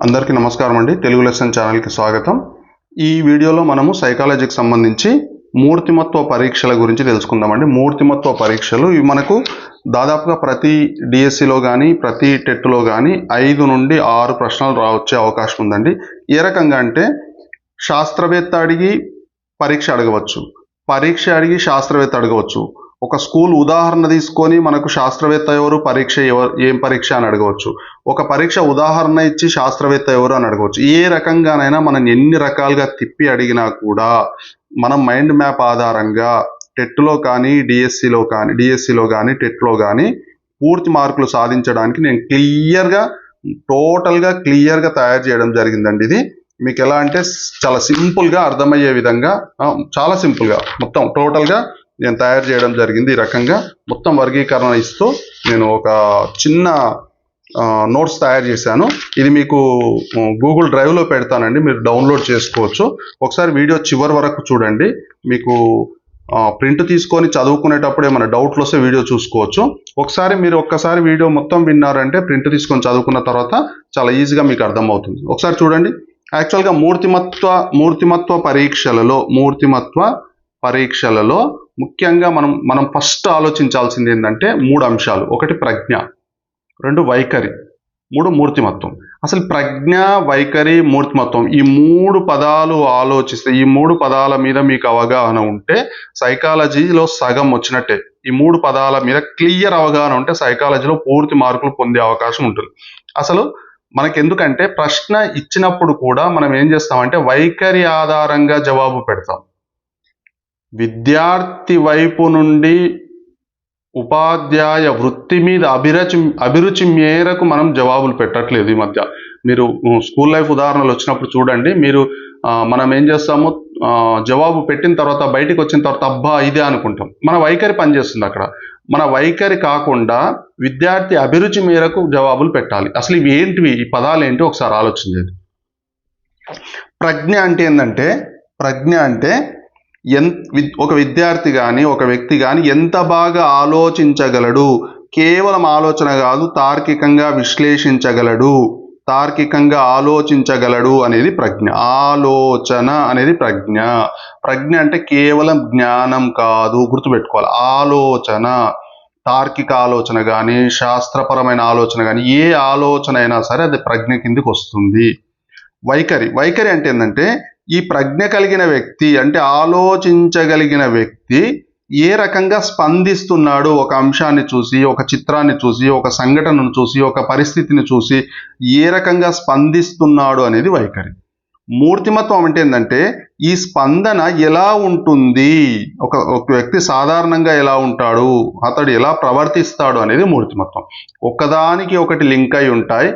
అందరికీ నమస్కారం అండి. తెలుగు లెసన్ ఛానల్కి స్వాగతం. ఈ వీడియోలో మనము సైకాలజీకి సంబంధించి మూర్తిమత్వ పరీక్షల గురించి తెలుసుకుందామండి. మూర్తిమత్వ పరీక్షలు ఇవి మనకు దాదాపుగా ప్రతి డిఎస్సిలో కానీ ప్రతి టెట్లో కానీ 5 నుండి 6 ప్రశ్నలు వచ్చే అవకాశం ఉందండి. ఏ రకంగా అంటే శాస్త్రవేత్త అడిగి పరీక్ష అడగవచ్చు, పరీక్ష అడిగి శాస్త్రవేత్త అడగవచ్చు. ఒక స్కూల్ ఉదాహరణ తీసుకొని మనకు శాస్త్రవేత్త ఎవరు, పరీక్ష ఏం పరీక్ష అని అడగవచ్చు. ఒక పరీక్ష ఉదాహరణ ఇచ్చి శాస్త్రవేత్త ఎవరు అని అడగవచ్చు. ఏ రకంగానైనా మనం ఎన్ని రకాలుగా తిప్పి అడిగినా కూడా మనం మైండ్ మ్యాప్ ఆధారంగా టెట్లో కానీ డిఎస్సిలో కానీ టెట్లో కానీ పూర్తి మార్కులు సాధించడానికి నేను టోటల్గా క్లియర్గా తయారు చేయడం జరిగిందండి. ఇది మీకు ఎలా అంటే చాలా సింపుల్గా అర్థమయ్యే విధంగా, చాలా సింపుల్గా మొత్తం టోటల్గా నేను తయారు చేయడం జరిగింది. ఈ రకంగా మొత్తం వర్గీకరణ ఇస్తూ నేను ఒక చిన్న నోట్స్ తయారు చేశాను. ఇది మీకు గూగుల్ డ్రైవ్లో పెడతానండి, మీరు డౌన్లోడ్ చేసుకోవచ్చు. ఒకసారి వీడియో చివరి వరకు చూడండి. మీకు ప్రింట్ తీసుకొని చదువుకునేటప్పుడు ఏమైనా డౌట్లు వస్తే వీడియో చూసుకోవచ్చు. ఒక్కసారి వీడియో మొత్తం విన్నారంటే ప్రింట్ తీసుకొని చదువుకున్న తర్వాత చాలా ఈజీగా మీకు అర్థమవుతుంది. ఒకసారి చూడండి. యాక్చువల్గా మూర్తిమత్వ పరీక్షలలో ముఖ్యంగా మనం ఫస్ట్ ఆలోచించాల్సింది ఏంటంటే 3 అంశాలు. 1 ప్రజ్ఞ, 2 వైఖరి, 3 మూర్తిమత్వం. అసలు ప్రజ్ఞ, వైఖరి, మూర్తిమత్వం ఈ 3 పదాలు ఆలోచిస్తే, ఈ 3 పదాల మీద మీకు అవగాహన ఉంటే సైకాలజీలో సగం వచ్చినట్టే. ఈ 3 పదాల మీద క్లియర్ అవగాహన ఉంటే సైకాలజీలో పూర్తి మార్కులు పొందే అవకాశం ఉంటుంది. అసలు మనకెందుకంటే ప్రశ్న ఇచ్చినప్పుడు కూడా మనం ఏం చేస్తామంటే వైఖరి ఆధారంగా జవాబు పెడతాం. విద్యార్థి వైపు నుండి ఉపాధ్యాయ వృత్తి మీద అభిరుచి మేరకు మనం జవాబులు పెట్టట్లేదు. ఈ మధ్య మీరు స్కూల్ లైఫ్ ఉదాహరణలు వచ్చినప్పుడు చూడండి. మనం ఏం చేస్తాము, జవాబు పెట్టిన తర్వాత బయటికి వచ్చిన తర్వాత అబ్బా ఇదే అనుకుంటాం. మన వైఖరి పనిచేస్తుంది అక్కడ. మన వైఖరి కాకుండా విద్యార్థి అభిరుచి మేరకు జవాబులు పెట్టాలి. అసలు ఇవి ఏంటివి, ఈ పదాలు ఏంటి ఒకసారి ఆలోచించండి. ప్రజ్ఞ అంటే ఏంటంటే, ఒక విద్యార్థి కానీ ఒక వ్యక్తి కానీ ఎంత బాగా ఆలోచించగలడు, కేవలం ఆలోచన కాదు, తార్కికంగా విశ్లేషించగలడు, తార్కికంగా ఆలోచించగలడు అనేది ప్రజ్ఞ. ఆలోచన అనేది ప్రజ్ఞ. ప్రజ్ఞ అంటే కేవలం జ్ఞానం కాదు, గుర్తుపెట్టుకోవాలి. ఆలోచన, తార్కిక ఆలోచన కానీ శాస్త్రపరమైన ఆలోచన కానీ ఏ ఆలోచన అయినా సరే అది ప్రజ్ఞ కిందికి వస్తుంది. వైఖరి అంటే ఏంటంటే ఈ ప్రజ్ఞ కలిగిన వ్యక్తి అంటే ఆలోచించగలిగిన వ్యక్తి ఏ రకంగా స్పందిస్తున్నాడు, ఒక అంశాన్ని చూసి, ఒక చిత్రాన్ని చూసి, ఒక సంఘటనను చూసి, ఒక పరిస్థితిని చూసి ఏ రకంగా స్పందిస్తున్నాడు అనేది వైఖరి. మూర్తిమత్వం అంటే ఏంటంటే ఈ స్పందన ఎలా ఉంటుంది, ఒక వ్యక్తి సాధారణంగా ఎలా ఉంటాడు, అతడు ఎలా ప్రవర్తిస్తాడు అనేది మూర్తిమత్వం. ఒకదానికి ఒకటి లింక్ అయి ఉంటాయి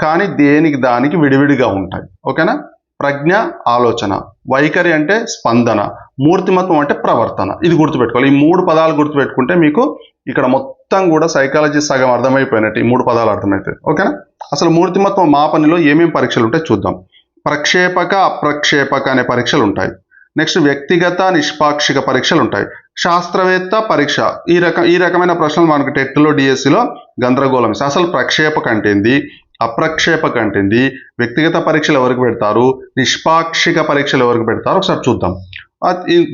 కానీ దేనికి దానికి విడివిడిగా ఉంటాయి. ఓకేనా? ప్రజ్ఞ ఆలోచన, వైఖరి అంటే స్పందన, మూర్తిమత్వం అంటే ప్రవర్తన. ఇది గుర్తుపెట్టుకోవాలి. ఈ 3 పదాలు గుర్తుపెట్టుకుంటే మీకు ఇక్కడ మొత్తం కూడా సైకాలజీ సగం అర్థమైపోయినట్టు. ఈ 3 పదాలు అర్థమైతే ఓకేనా? అసలు మూర్తిమత్వం మాపనిలో ఏమేమి పరీక్షలు ఉంటాయి చూద్దాం. ప్రక్షేపక, అప్రక్షేపక అనే పరీక్షలు ఉంటాయి. నెక్స్ట్ వ్యక్తిగత, నిష్పాక్షిక పరీక్షలు ఉంటాయి. శాస్త్రవేత్త పరీక్ష, ఈ రకమైన ప్రశ్నలు మనకు టెట్లో డిఎస్సిలో గందరగోళం. అసలు ప్రక్షేపక అంటే ఏంది, అప్రక్షేపక అంటే ఏంది, వ్యక్తిగత పరీక్షలు ఎవరికి పెడతారు, నిష్పాక్షిక పరీక్షలు ఎవరికి పెడతారు ఒకసారి చూద్దాం.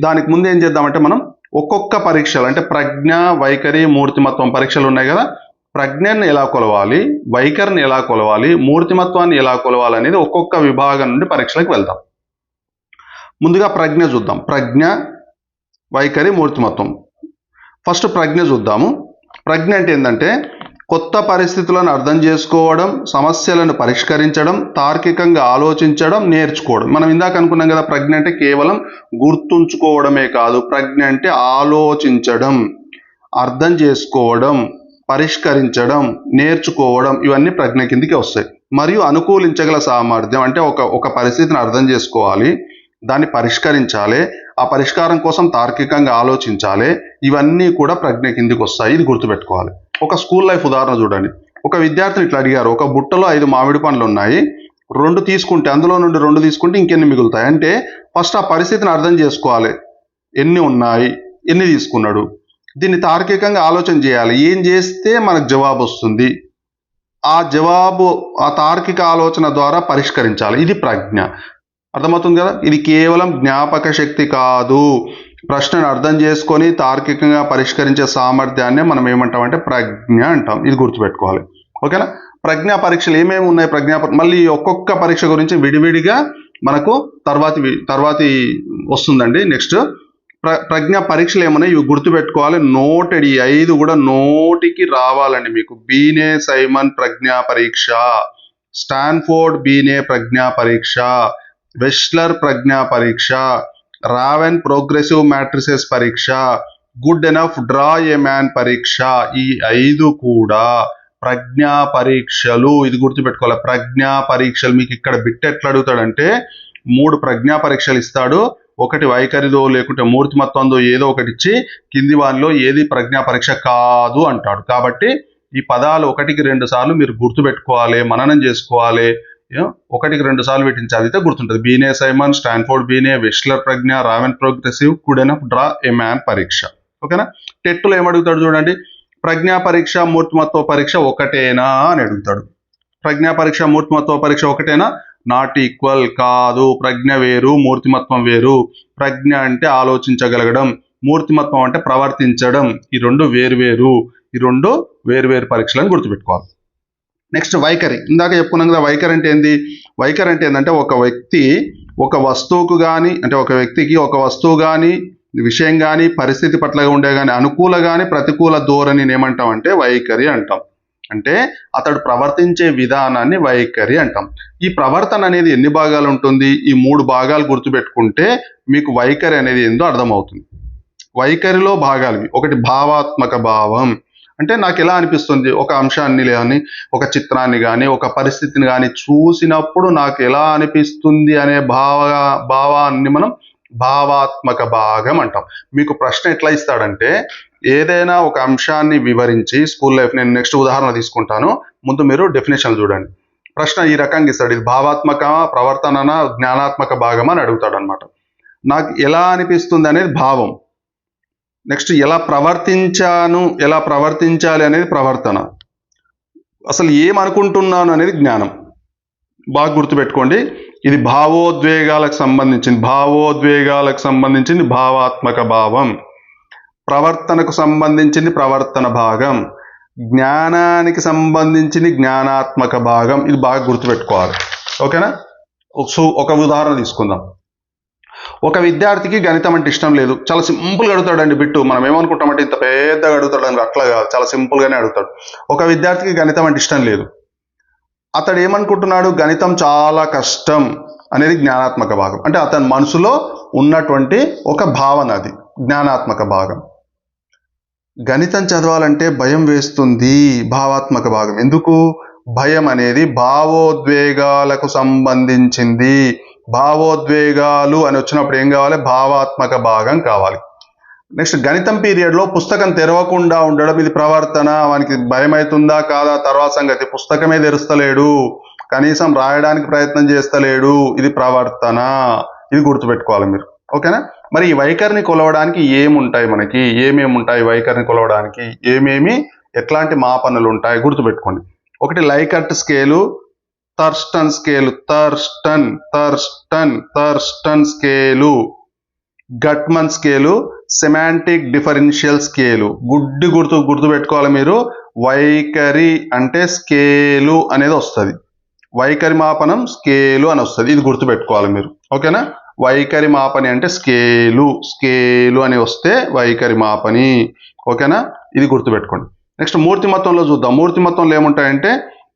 దానికి ముందు ఏం చేద్దామంటే మనం ఒక్కొక్క పరీక్షలు అంటే ప్రజ్ఞ, వైఖరి, మూర్తిమత్వం పరీక్షలు ఉన్నాయి కదా, ప్రజ్ఞని ఎలా కొలవాలి, వైఖరిని ఎలా కొలవాలి, మూర్తిమత్వాన్ని ఎలా కొలవాలి అనేది ఒక్కొక్క విభాగం నుండి పరీక్షలకు వెళ్దాం. ముందుగా ప్రజ్ఞ చూద్దాం. ప్రజ్ఞ, వైఖరి, మూర్తిమత్వం. ఫస్ట్ ప్రజ్ఞ చూద్దాము. ప్రజ్ఞ అంటే ఏంటంటే కొత్త పరిస్థితులను అర్థం చేసుకోవడం, సమస్యలను పరిష్కరించడం, తార్కికంగా ఆలోచించడం, నేర్చుకోవడం. మనం ఇందాక అనుకున్నాం కదా, ప్రజ్ఞ అంటే కేవలం గుర్తుంచుకోవడమే కాదు, ప్రజ్ఞ అంటే ఆలోచించడం, అర్థం చేసుకోవడం, పరిష్కరించడం, నేర్చుకోవడం, ఇవన్నీ ప్రజ్ఞ కిందికి వస్తాయి. మరియు అనుకూలించగల సామర్థ్యం అంటే ఒక పరిస్థితిని అర్థం చేసుకోవాలి, దాన్ని పరిష్కరించాలి, ఆ పరిష్కారం కోసం తార్కికంగా ఆలోచించాలి, ఇవన్నీ కూడా ప్రజ్ఞ కిందికి వస్తాయి. ఇది గుర్తుపెట్టుకోవాలి. ఒక స్కూల్ లైఫ్ ఉదాహరణ చూడండి. ఒక విద్యార్థిని ఇట్లా అడిగారు, ఒక బుట్టలో 5 మామిడి పండ్లు ఉన్నాయి, 2 తీసుకుంటే అందులో నుండి 2 తీసుకుంటే ఇంకెన్ని మిగులుతాయి అంటే ఫస్ట్ ఆ పరిస్థితిని అర్థం చేసుకోవాలి. ఎన్ని ఉన్నాయి, ఎన్ని తీసుకున్నాడు, దీన్ని తార్కికంగా ఆలోచన చేయాలి. ఏం చేస్తే మనకు జవాబు వస్తుంది, ఆ జవాబు ఆ తార్కిక ఆలోచన ద్వారా పరిష్కరించాలి. ఇది ప్రజ్ఞ. అర్థమవుతుంది కదా. ఇది కేవలం జ్ఞాపక శక్తి కాదు, ప్రశ్నను అర్థం చేసుకొని తార్కికంగా పరిష్కరించే సామర్థ్యాన్ని మనం ఏమంటామంటే ప్రజ్ఞ అంటాం. ఇది గుర్తుపెట్టుకోవాలి. ఓకేనా. ప్రజ్ఞా పరీక్షలు ఏమేమి ఉన్నాయి, మళ్ళీ ఒక్కొక్క పరీక్ష గురించి విడివిడిగా మనకు తర్వాతి వస్తుందండి. నెక్స్ట్ ప్రజ్ఞా పరీక్షలు ఏమున్నాయి ఇవి గుర్తుపెట్టుకోవాలి. నోటెడ్, ఈ 5 కూడా నోటికి రావాలండి మీకు. బీనే సైమన్ ప్రజ్ఞా పరీక్ష, స్టాన్ఫోర్డ్ బీనే ప్రజ్ఞా పరీక్ష, వెస్లర్ ప్రజ్ఞా పరీక్ష, రావెన్ ప్రోగ్రెసివ్ మ్యాట్రిసెస్ పరీక్ష, good enough draw a man పరీక్ష. ఈ 5 కూడా ప్రజ్ఞా పరీక్షలు. ఇది గుర్తుపెట్టుకోవాలి. ప్రజ్ఞా పరీక్షలు మీకు ఇక్కడ బిట్ ఎట్లా అడుగుతాడంటే 3 ప్రజ్ఞా పరీక్షలు ఇస్తాడు. ఒకటి వైఖరిదో లేకుంటే మూర్తిమత్వందో ఏదో ఒకటి ఇచ్చి కింది వానిలో ఏది ప్రజ్ఞా పరీక్ష కాదు అంటాడు. కాబట్టి ఈ పదాలు 1కి 2 సార్లు మీరు గుర్తుపెట్టుకోవాలి, మననం చేసుకోవాలి. 1కి 2 సార్లు వీటిని చదివితే గుర్తుంటుంది. Binet Simon, Stanford Binet, Wechsler ప్రజ్ఞ, Raven progressive, good enough draw a man పరీక్ష. ఓకేనా. టెట్లో ఏమడుగుతాడు చూడండి, ప్రజ్ఞా పరీక్ష మూర్తిమత్వ పరీక్ష ఒకటేనా అని అడుగుతాడు. ప్రజ్ఞా పరీక్ష మూర్తిమత్వ పరీక్ష ఒకటేనా? నాట్ ఈక్వల్, కాదు. ప్రజ్ఞ వేరు, మూర్తిమత్వం వేరు. ప్రజ్ఞ అంటే ఆలోచించగలగడం, మూర్తిమత్వం అంటే ప్రవర్తించడం. ఈ 2 వేరువేరు. ఈ 2 వేరువేరు పరీక్షలను గుర్తుపెట్టుకోవాలి. నెక్స్ట్ వైఖరి. ఇందాక చెప్పుకున్నాం కదా వైఖరి అంటే ఏంది. వైఖరి అంటే ఏంటంటే ఒక వ్యక్తి ఒక వస్తువుకు కానీ, అంటే ఒక వ్యక్తికి ఒక వస్తువు కానీ, విషయం కానీ, పరిస్థితి పట్ల ఉండే కానీ అనుకూల కానీ ప్రతికూల ధోరణిని ఏమంటామంటే వైఖరి అంటాం. అంటే అతడు ప్రవర్తించే విధానాన్ని వైఖరి అంటాం. ఈ ప్రవర్తన అనేది ఎన్ని భాగాలు ఉంటుంది? ఈ 3 భాగాలు గుర్తుపెట్టుకుంటే మీకు వైఖరి అనేది ఏందో అర్థమవుతుంది. వైఖరిలో భాగాలు ఒకటి భావాత్మక భావం. అంటే నాకు ఎలా అనిపిస్తుంది, ఒక అంశాన్ని కానీ, ఒక చిత్రాన్ని కానీ, ఒక పరిస్థితిని కానీ చూసినప్పుడు నాకు ఎలా అనిపిస్తుంది అనే భావాన్ని మనం భావాత్మక భాగం అంటాం. మీకు ప్రశ్న ఎట్లా ఇస్తాడంటే ఏదైనా ఒక అంశాన్ని వివరించి, స్కూల్ లైఫ్, నేను నెక్స్ట్ ఉదాహరణ తీసుకుంటాను, ముందు మీరు డెఫినేషన్ చూడండి. ప్రశ్న ఈ రకంగా ఇస్తాడు, ఇది భావాత్మక, ప్రవర్తన, జ్ఞానాత్మక భాగం అని అడుగుతాడు అనమాట. నాకు ఎలా అనిపిస్తుంది అనేది భావం. నెక్స్ట్ ఎలా ప్రవర్తించాలి అనేది ప్రవర్తన. అసలు ఏమనుకుంటున్నాను అనేది జ్ఞానం. బాగా గుర్తుపెట్టుకోండి. ఇది భావోద్వేగాలకు సంబంధించింది భావాత్మక భావం, ప్రవర్తనకు సంబంధించింది ప్రవర్తన భాగం, జ్ఞానానికి సంబంధించింది జ్ఞానాత్మక భాగం. ఇది బాగా గుర్తుపెట్టుకోవాలి. ఓకేనా. ఒక ఉదాహరణ తీసుకుందాం. ఒక విద్యార్థికి గణితం అంటే ఇష్టం లేదు. చాలా సింపుల్గా అడుగుతాడండి బిట్టు. మనం ఏమనుకుంటామంటే ఇంత పెద్దగా అడుగుతాడు అని, అట్లా కాదు, చాలా సింపుల్గానే అడుగుతాడు. ఒక విద్యార్థికి గణితం అంటే ఇష్టం లేదు. అతడు ఏమనుకుంటున్నాడు, గణితం చాలా కష్టం అనేది జ్ఞానాత్మక భాగం. అంటే అతని మనసులో ఉన్నటువంటి ఒక భావన, అది జ్ఞానాత్మక భాగం. గణితం చదవాలంటే భయం వేస్తుంది, భావాత్మక భాగం. ఎందుకు? భయం అనేది భావోద్వేగాలకు సంబంధించింది. భావోద్వేగాలు అని వచ్చినప్పుడు ఏం కావాలి? భావాత్మక భాగం కావాలి. నెక్స్ట్ గణితం పీరియడ్లో పుస్తకం తెరవకుండా ఉండడం, ఇది ప్రవర్తన. వానికి భయం అవుతుందా కాదా తర్వాత సంగతి. పుస్తకమే తెరుస్తలేడు, కనీసం రాయడానికి ప్రయత్నం చేస్తలేడు, ఇది ప్రవర్తన. ఇది గుర్తుపెట్టుకోవాలి మీరు. ఓకేనా. మరి ఈ వైఖరిని కొలవడానికి ఏముంటాయి, మనకి ఏమేమి ఉంటాయి వైఖరిని కొలవడానికి, ఎట్లాంటి మాపనలు ఉంటాయి గుర్తుపెట్టుకోండి. ఒకటి Likert scale, Thurstone scale, Thurstone scale, Guttman scale, semantic differential scale. గుర్తుపెట్టుకోవాలి మీరు. వైఖరి అంటే స్కేలు అనేది వస్తుంది, వైఖరి మాపనం స్కేలు అని వస్తుంది. ఇది గుర్తుపెట్టుకోవాలి మీరు. ఓకేనా. వైఖరి మాపని అంటే స్కేలు అని వస్తే వైఖరి మాపని. ఓకేనా. ఇది గుర్తుపెట్టుకోండి. నెక్స్ట్ మూర్తిమత్వంలో చూద్దాం. మూర్తిమత్వంలో ఏముంటాయంటే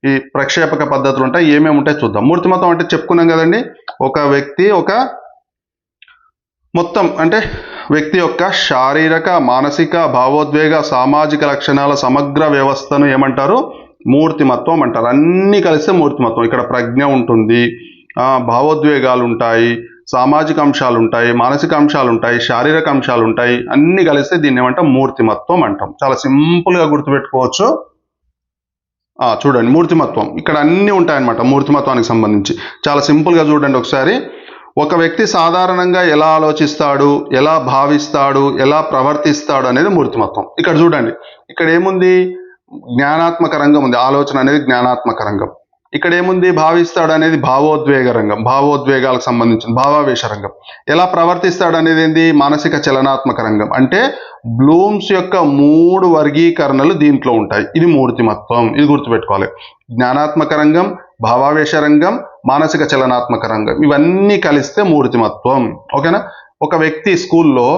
ఈ ప్రక్షేపక పద్ధతులు ఉంటాయి. ఏమేమి ఉంటాయి చూద్దాం. మూర్తిమత్వం అంటే చెప్పుకున్నాం కదండి, ఒక వ్యక్తి వ్యక్తి యొక్క శారీరక, మానసిక, భావోద్వేగ, సామాజిక లక్షణాల సమగ్ర వ్యవస్థను ఏమంటారు? మూర్తిమత్వం అంటారు. అన్నీ కలిస్తే మూర్తిమత్వం. ఇక్కడ ప్రజ్ఞ ఉంటుంది, భావోద్వేగాలు ఉంటాయి, సామాజిక అంశాలు ఉంటాయి, మానసిక అంశాలు ఉంటాయి, శారీరక అంశాలు ఉంటాయి. అన్ని కలిస్తే దీన్ని ఏమంటాం? మూర్తిమత్వం అంటాం. చాలా సింపుల్గా గుర్తుపెట్టుకోవచ్చు. చూడండి, మూర్తిమత్వం ఇక్కడ అన్నీ ఉంటాయన్నమాట. మూర్తిమత్వానికి సంబంధించి చాలా సింపుల్గా చూడండి ఒకసారి. ఒక వ్యక్తి సాధారణంగా ఎలా ఆలోచిస్తాడు, ఎలా భావిస్తాడు, ఎలా ప్రవర్తిస్తాడు అనేది మూర్తిమత్వం. ఇక్కడ చూడండి, ఇక్కడ ఏముంది? జ్ఞానాత్మక రంగం ఉంది. ఆలోచన అనేది జ్ఞానాత్మక రంగం. ఇక్కడ ఏముంది, భావిస్తాడు అనేది భావోద్వేగ రంగం, భావోద్వేగాలకు సంబంధించిన భావావేశ రంగం. ఎలా ప్రవర్తిస్తాడు అనేది ఏంది, మానసిక చలనాత్మక రంగం. అంటే బ్లూమ్స్ యొక్క 3 వర్గీకరణలు దీంట్లో ఉంటాయి. ఇది మూర్తిమత్వం, ఇది గుర్తుపెట్టుకోవాలి. జ్ఞానాత్మక రంగం, భావావేశ రంగం, మానసిక చలనాత్మక రంగం, ఇవన్నీ కలిస్తే మూర్తిమత్వం. ఓకేనా. ఒక వ్యక్తి స్కూల్లో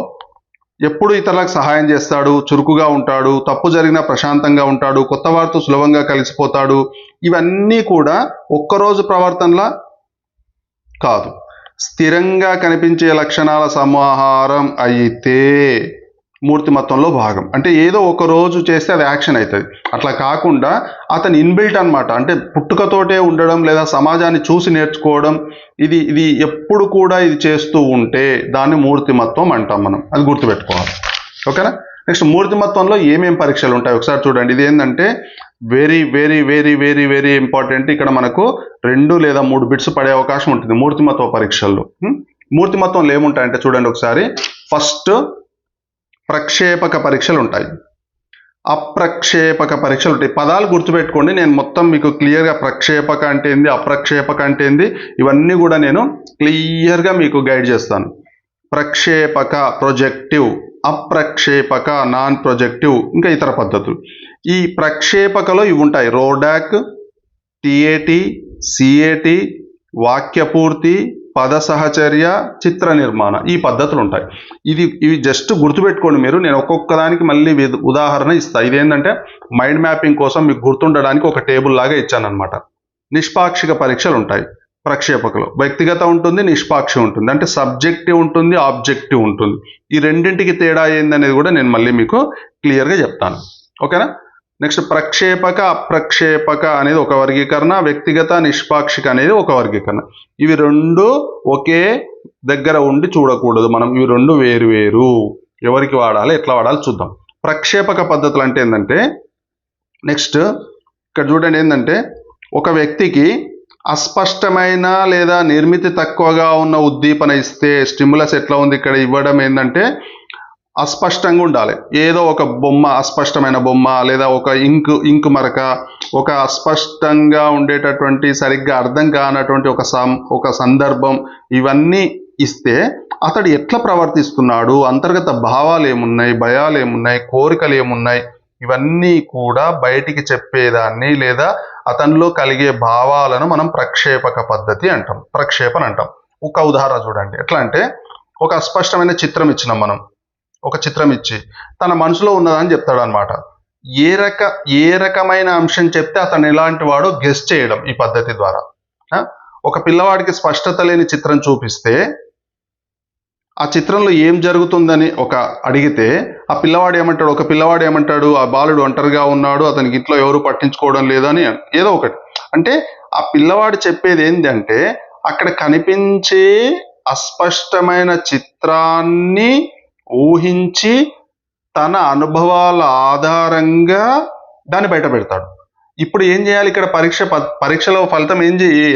ఎప్పుడు ఇతరులకు సహాయం చేస్తాడు, చురుకుగా ఉంటాడు, తప్పు జరిగినా ప్రశాంతంగా ఉంటాడు, కొత్త వారితో సులభంగా కలిసిపోతాడు, ఇవన్నీ కూడా ఒక్కరోజు ప్రవర్తనలా కాదు, స్థిరంగా కనిపించే లక్షణాల సమాహారం అయితే మూర్తిమత్వంలో భాగం. అంటే ఏదో ఒక రోజు చేస్తే అది యాక్షన్ అవుతుంది. అట్లా కాకుండా అతను ఇన్బిల్ట్ అనమాట. అంటే పుట్టుకతోటే ఉండడం లేదా సమాజాన్ని చూసి నేర్చుకోవడం, ఇది ఎప్పుడు కూడా ఇది చేస్తూ ఉంటే దాన్ని మూర్తిమత్వం అంటాం మనం. అది గుర్తుపెట్టుకోవాలి. ఓకేనా. నెక్స్ట్ మూర్తిమత్వంలో ఏమేం పరీక్షలు ఉంటాయి ఒకసారి చూడండి. ఇది ఏంటంటే very very very very very important. ఇక్కడ మనకు 2 లేదా 3 బిట్స్ పడే అవకాశం ఉంటుంది మూర్తిమత్వ పరీక్షల్లో. మూర్తిమత్వంలో ఏముంటాయంటే చూడండి ఒకసారి. ఫస్ట్ ప్రక్షేపక పరీక్షలు ఉంటాయి, అప్రక్షేపక పరీక్షలు ఉంటాయి. పదాలు గుర్తుపెట్టుకోండి, నేను మొత్తం మీకు క్లియర్గా ప్రక్షేపక అంటే ఏంది, అప్రక్షేపక అంటే ఏంది, ఇవన్నీ కూడా నేను క్లియర్గా మీకు గైడ్ చేస్తాను. ప్రక్షేపక ప్రొజెక్టివ్, అప్రక్షేపక నాన్ ప్రొజెక్టివ్, ఇంకా ఇతర పద్ధతులు. ఈ ప్రక్షేపకలో ఇవి ఉంటాయి: రోడాక్, టిఏటి, సిఏటి, వాక్యపూర్తి, పద సహచర్య, చిత్ర నిర్మాణ, ఈ పద్ధతులు ఉంటాయి. ఇవి జస్ట్ గుర్తుపెట్టుకోండి మీరు. నేను ఒక్కొక్క దానికి మళ్ళీ ఉదాహరణ ఇస్తాను. ఇదేంటంటే మైండ్ మ్యాపింగ్ కోసం మీకు గుర్తుండడానికి ఒక టేబుల్ లాగా ఇచ్చాను అనమాట. నిష్పాక్షిక పరీక్షలు ఉంటాయి ప్రక్షేపకలో. వ్యక్తిగత ఉంటుంది, నిష్పాక్షి ఉంటుంది. అంటే సబ్జెక్టివ్ ఉంటుంది, ఆబ్జెక్టివ్ ఉంటుంది. ఈ రెండింటికి తేడా ఏందనేది కూడా నేను మళ్ళీ మీకు క్లియర్గా చెప్తాను. ఓకేనా. నెక్స్ట్ ప్రక్షేపక అప్రక్షేపక అనేది ఒక వర్గీకరణ, వ్యక్తిగత నిష్పాక్షిక అనేది ఒక వర్గీకరణ. ఇవి 2 ఒకే దగ్గర ఉండి చూడకూడదు మనం. ఇవి 2 వేరు వేరు. ఎవరికి వాడాలి, ఎట్లా వాడాలి చూద్దాం. ప్రక్షేపక పద్ధతులు అంటే ఏంటంటే, నెక్స్ట్ ఇక్కడ చూడండి, ఏంటంటే ఒక వ్యక్తికి అస్పష్టమైన లేదా నిర్మితి తక్కువగా ఉన్న ఉద్దీపన ఇస్తే, స్టిమ్యులస్ ఎట్లా ఉంది ఇక్కడ ఇవ్వడం ఏంటంటే అస్పష్టంగా ఉండాలి. ఏదో ఒక బొమ్మ, అస్పష్టమైన బొమ్మ, లేదా ఒక ఇంకు మరక, ఒక అస్పష్టంగా ఉండేటటువంటి సరిగ్గా అర్థం కానటువంటి ఒక సందర్భం, ఇవన్నీ ఇస్తే అతడు ఎట్లా ప్రవర్తిస్తున్నాడు, అంతర్గత భావాలు ఏమున్నాయి, భయాలు ఏమున్నాయి, కోరికలు ఏమున్నాయి, ఇవన్నీ కూడా బయటికి చెప్పేదాన్ని లేదా అతనిలో కలిగే భావాలను మనం ప్రక్షేపక పద్ధతి అంటాం, ప్రక్షేపణ అంటాం. ఒక ఉదాహరణ చూడండి. ఎట్లా అంటే ఒక అస్పష్టమైన చిత్రం ఇచ్చినాం మనం. ఒక చిత్రం ఇచ్చి తన మనసులో ఉన్నదని చెప్తాడు అనమాట. ఏ రకమైన అంశం చెప్తే అతను ఎలాంటి వాడో గెస్ చేయడం ఈ పద్ధతి ద్వారా. ఒక పిల్లవాడికి స్పష్టత లేని చిత్రం చూపిస్తే ఆ చిత్రంలో ఏం జరుగుతుందని అడిగితే ఒక పిల్లవాడు ఏమంటాడు, ఆ బాలుడు ఒంటరిగా ఉన్నాడు, అతనికి ఇంట్లో ఎవరు పట్టించుకోవడం లేదని ఏదో ఒకటి. అంటే ఆ పిల్లవాడు చెప్పేది ఏంటంటే అక్కడ కనిపించే అస్పష్టమైన చిత్రాన్ని ఊహించి తన అనుభవాల ఆధారంగా దాన్ని బయట పెడతాడు. ఇప్పుడు ఏం చేయాలి ఇక్కడ, పరీక్షలో ఫలితం